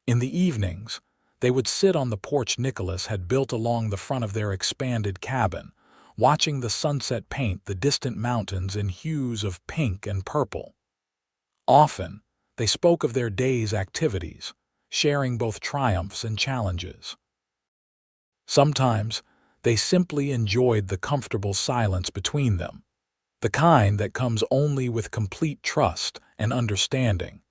In the evenings, they would sit on the porch Nicholas had built along the front of their expanded cabin, watching the sunset paint the distant mountains in hues of pink and purple. Often, they spoke of their day's activities, sharing both triumphs and challenges. Sometimes, they simply enjoyed the comfortable silence between them, the kind that comes only with complete trust and understanding.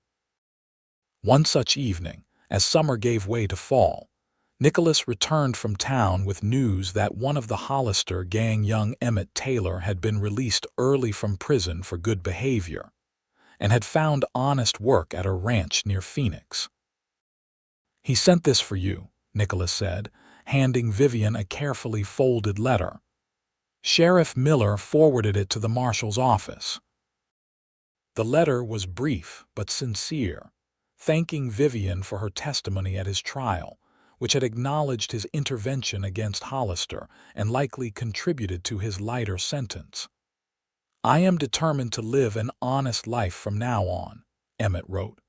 One such evening, as summer gave way to fall, Nicholas returned from town with news that one of the Hollister gang, young Emmett Taylor, had been released early from prison for good behavior and had found honest work at a ranch near Phoenix. "He sent this for you," Nicholas said, handing Vivian a carefully folded letter. Sheriff Miller forwarded it to the marshal's office. The letter was brief but sincere, thanking Vivian for her testimony at his trial, which had acknowledged his intervention against Hollister and likely contributed to his lighter sentence. "I am determined to live an honest life from now on," Emmett wrote,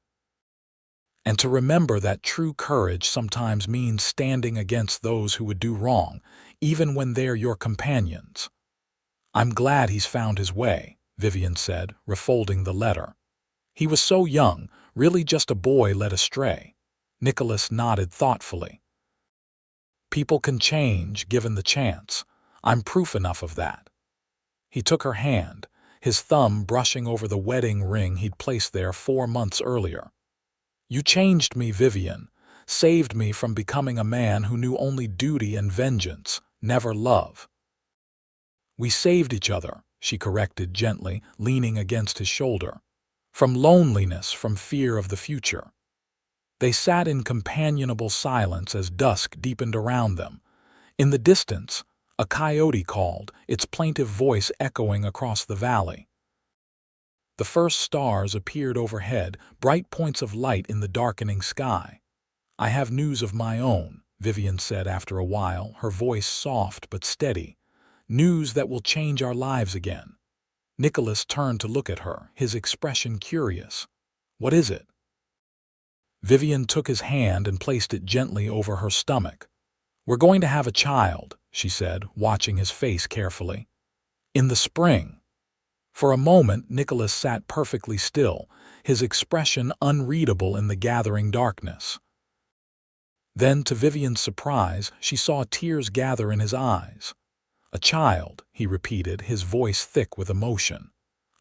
"and to remember that true courage sometimes means standing against those who would do wrong, even when they're your companions." "I'm glad he's found his way," Vivian said, refolding the letter. "He was so young, really just a boy led astray." Nicholas nodded thoughtfully. "People can change, given the chance. I'm proof enough of that." He took her hand, his thumb brushing over the wedding ring he'd placed there 4 months earlier. "You changed me, Vivian, saved me from becoming a man who knew only duty and vengeance, never love." "We saved each other," she corrected gently, leaning against his shoulder. "From loneliness, from fear of the future." They sat in companionable silence as dusk deepened around them. In the distance, a coyote called, its plaintive voice echoing across the valley. The first stars appeared overhead, bright points of light in the darkening sky. "I have news of my own," Vivian said after a while, her voice soft but steady. "News that will change our lives again." Nicholas turned to look at her, his expression curious. "What is it?" Vivian took his hand and placed it gently over her stomach. "We're going to have a child," she said, watching his face carefully. "In the spring." For a moment, Nicholas sat perfectly still, his expression unreadable in the gathering darkness. Then, to Vivian's surprise, she saw tears gather in his eyes. "A child," he repeated, his voice thick with emotion.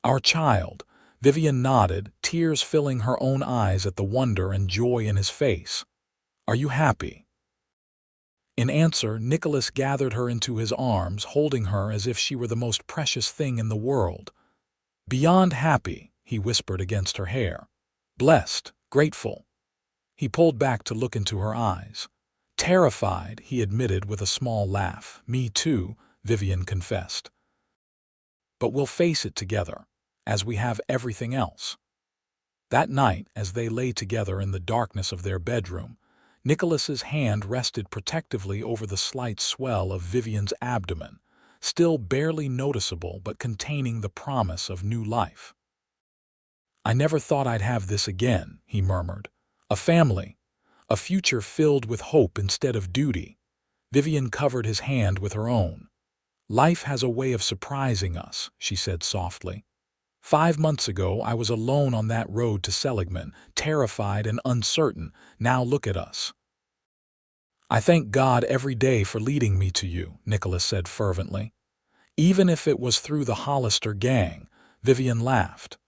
"Our child." Vivian nodded, tears filling her own eyes at the wonder and joy in his face. "Are you happy?" In answer, Nicholas gathered her into his arms, holding her as if she were the most precious thing in the world. "Beyond happy," he whispered against her hair. "Blessed, grateful." He pulled back to look into her eyes. "Terrified," he admitted with a small laugh. "Me too," Vivian confessed. "But we'll face it together, as we have everything else." That night, as they lay together in the darkness of their bedroom, Nicholas's hand rested protectively over the slight swell of Vivian's abdomen, still barely noticeable but containing the promise of new life. "I never thought I'd have this again," he murmured. "A family, a future filled with hope instead of duty." Vivian covered his hand with her own. "Life has a way of surprising us," she said softly. 5 months ago, I was alone on that road to Seligman, terrified and uncertain. Now look at us." "I thank God every day for leading me to you," Nicholas said fervently. "Even if it was through the Hollister gang," Vivian laughed.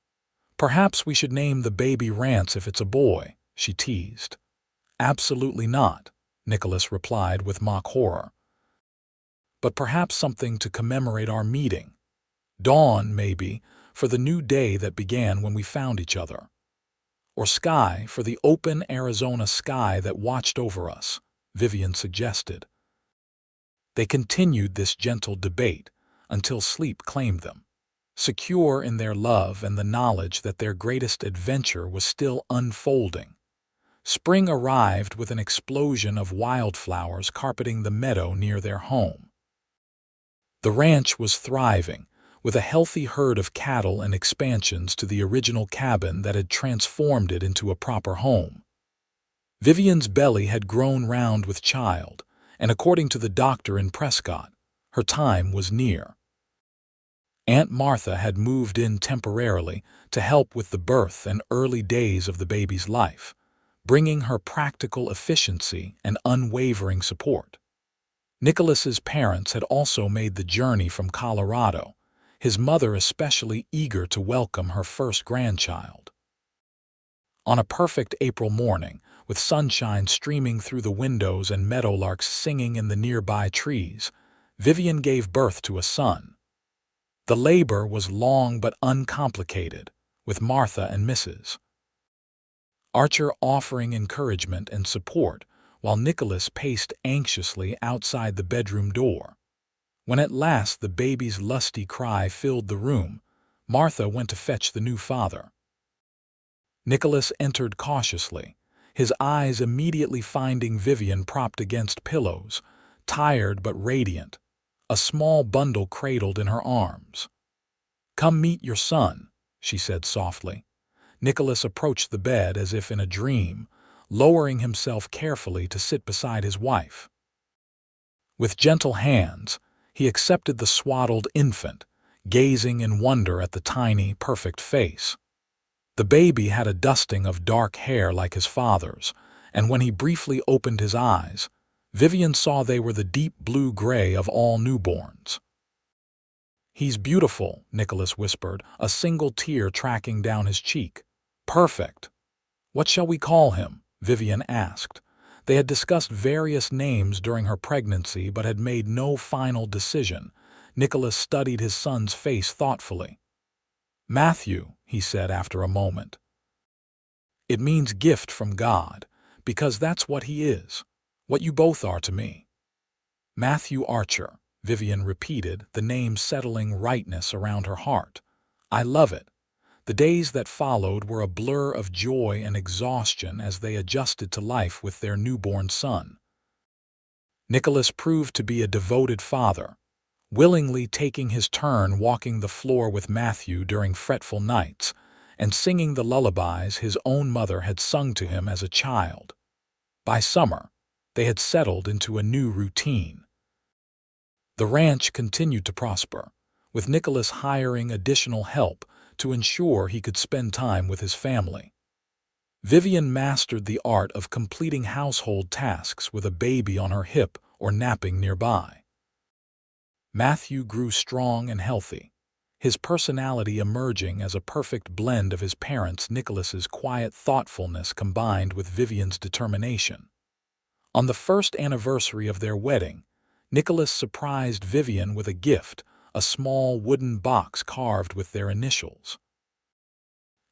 "Perhaps we should name the baby Rance if it's a boy," she teased. "Absolutely not," Nicholas replied with mock horror. "But perhaps something to commemorate our meeting. Dawn, maybe, for the new day that began when we found each other. Or Sky for the open Arizona sky that watched over us," Vivian suggested. They continued this gentle debate until sleep claimed them, secure in their love and the knowledge that their greatest adventure was still unfolding. Spring arrived with an explosion of wildflowers carpeting the meadow near their home. The ranch was thriving, with a healthy herd of cattle and expansions to the original cabin that had transformed it into a proper home. Vivian's belly had grown round with child, and according to the doctor in Prescott, her time was near. Aunt Martha had moved in temporarily to help with the birth and early days of the baby's life, bringing her practical efficiency and unwavering support. Nicholas's parents had also made the journey from Colorado, his mother especially eager to welcome her first grandchild. On a perfect April morning, with sunshine streaming through the windows and meadowlarks singing in the nearby trees, Vivian gave birth to a son. The labor was long but uncomplicated, with Martha and Mrs. Archer offering encouragement and support, while Nicholas paced anxiously outside the bedroom door. When at last the baby's lusty cry filled the room, Martha went to fetch the new father. Nicholas entered cautiously, his eyes immediately finding Vivian propped against pillows, tired but radiant, a small bundle cradled in her arms. "Come meet your son," she said softly. Nicholas approached the bed as if in a dream, lowering himself carefully to sit beside his wife. With gentle hands, he accepted the swaddled infant, gazing in wonder at the tiny, perfect face. The baby had a dusting of dark hair like his father's, and when he briefly opened his eyes, Vivian saw they were the deep blue-gray of all newborns. "He's beautiful," Nicholas whispered, a single tear tracking down his cheek. "Perfect." "What shall we call him?" Vivian asked. They had discussed various names during her pregnancy but had made no final decision. Nicholas studied his son's face thoughtfully. "Matthew," he said after a moment. "It means gift from God, because that's what he is, what you both are to me." "Matthew Archer," Vivian repeated, the name settling rightness around her heart. "I love it." The days that followed were a blur of joy and exhaustion as they adjusted to life with their newborn son. Nicholas proved to be a devoted father, willingly taking his turn walking the floor with Matthew during fretful nights and singing the lullabies his own mother had sung to him as a child. By summer, they had settled into a new routine. The ranch continued to prosper, with Nicholas hiring additional help to ensure he could spend time with his family. Vivian mastered the art of completing household tasks with a baby on her hip or napping nearby. Matthew grew strong and healthy, his personality emerging as a perfect blend of his parents Nicholas's quiet thoughtfulness combined with Vivian's determination. On the first anniversary of their wedding, Nicholas surprised Vivian with a gift, a small wooden box carved with their initials.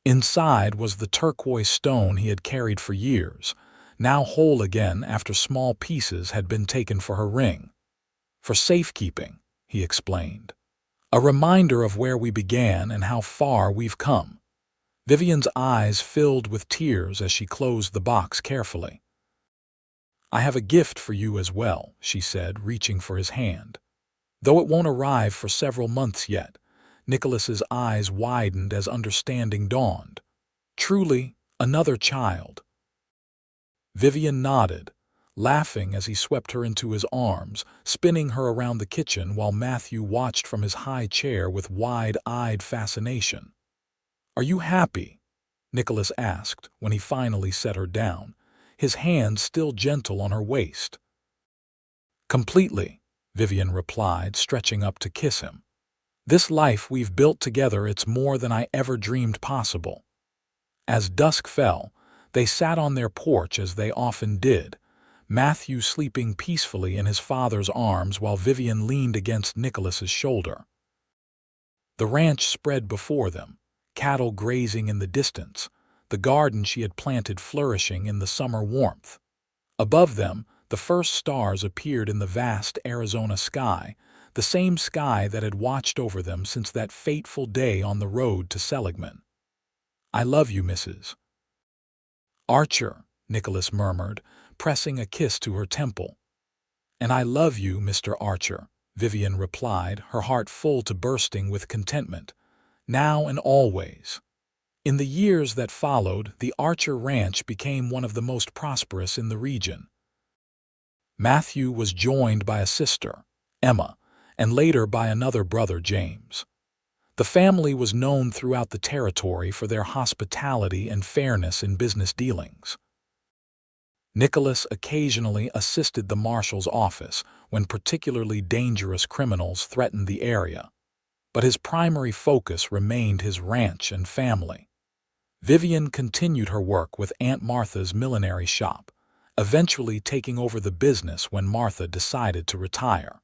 Inside was the turquoise stone he had carried for years, now whole again after small pieces had been taken for her ring. "For safekeeping," he explained. "A reminder of where we began and how far we've come." Vivian's eyes filled with tears as she closed the box carefully. "I have a gift for you as well," she said, reaching for his hand. "Though it won't arrive for several months yet." Nicholas's eyes widened as understanding dawned. "Truly, another child." Vivian nodded, laughing as he swept her into his arms, spinning her around the kitchen while Matthew watched from his high chair with wide-eyed fascination. "Are you happy?" Nicholas asked when he finally set her down, his hand still gentle on her waist. "Completely," Vivian replied, stretching up to kiss him. "This life we've built together, it's more than I ever dreamed possible." As dusk fell, they sat on their porch as they often did, Matthew sleeping peacefully in his father's arms while Vivian leaned against Nicholas's shoulder. The ranch spread before them, cattle grazing in the distance, the garden she had planted flourishing in the summer warmth. Above them, the first stars appeared in the vast Arizona sky, the same sky that had watched over them since that fateful day on the road to Seligman. "I love you, Mrs. Archer," Nicholas murmured, pressing a kiss to her temple. "And I love you, Mr. Archer," Vivian replied, her heart full to bursting with contentment, "now and always." In the years that followed, the Archer Ranch became one of the most prosperous in the region. Matthew was joined by a sister, Emma, and later by another brother, James. The family was known throughout the territory for their hospitality and fairness in business dealings. Nicholas occasionally assisted the marshal's office when particularly dangerous criminals threatened the area, but his primary focus remained his ranch and family. Vivian continued her work with Aunt Martha's millinery shop, eventually taking over the business when Martha decided to retire.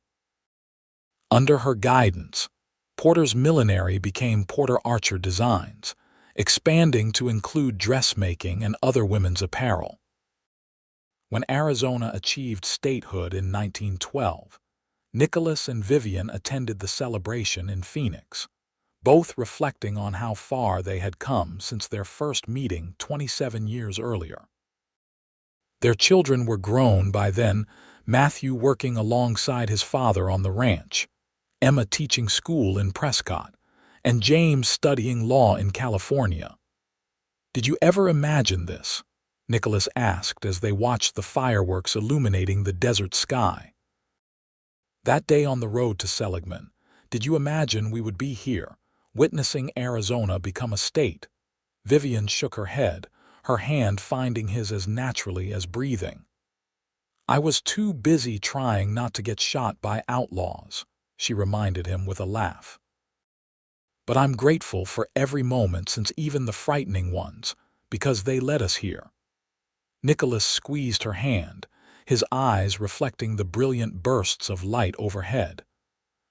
Under her guidance, Porter's Millinery became Porter Archer Designs, expanding to include dressmaking and other women's apparel. When Arizona achieved statehood in 1912, Nicholas and Vivian attended the celebration in Phoenix, both reflecting on how far they had come since their first meeting 27 years earlier. Their children were grown by then, Matthew working alongside his father on the ranch, Emma teaching school in Prescott, and James studying law in California. "Did you ever imagine this?" Nicholas asked as they watched the fireworks illuminating the desert sky. "That day on the road to Seligman, did you imagine we would be here, witnessing Arizona become a state?" Vivian shook her head, her hand finding his as naturally as breathing. "I was too busy trying not to get shot by outlaws," she reminded him with a laugh. "But I'm grateful for every moment since even the frightening ones, because they led us here." Nicholas squeezed her hand, his eyes reflecting the brilliant bursts of light overhead.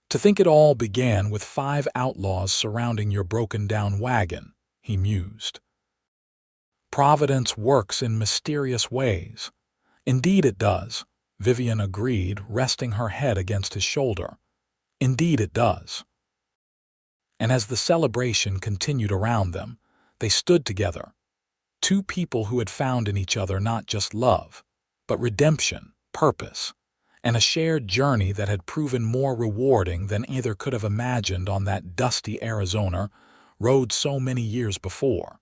"To think it all began with 5 outlaws surrounding your broken-down wagon," he mused. "Providence works in mysterious ways." "Indeed it does," Vivian agreed, resting her head against his shoulder. "Indeed it does." And as the celebration continued around them, they stood together, two people who had found in each other not just love, but redemption, purpose, and a shared journey that had proven more rewarding than either could have imagined on that dusty Arizona road so many years before.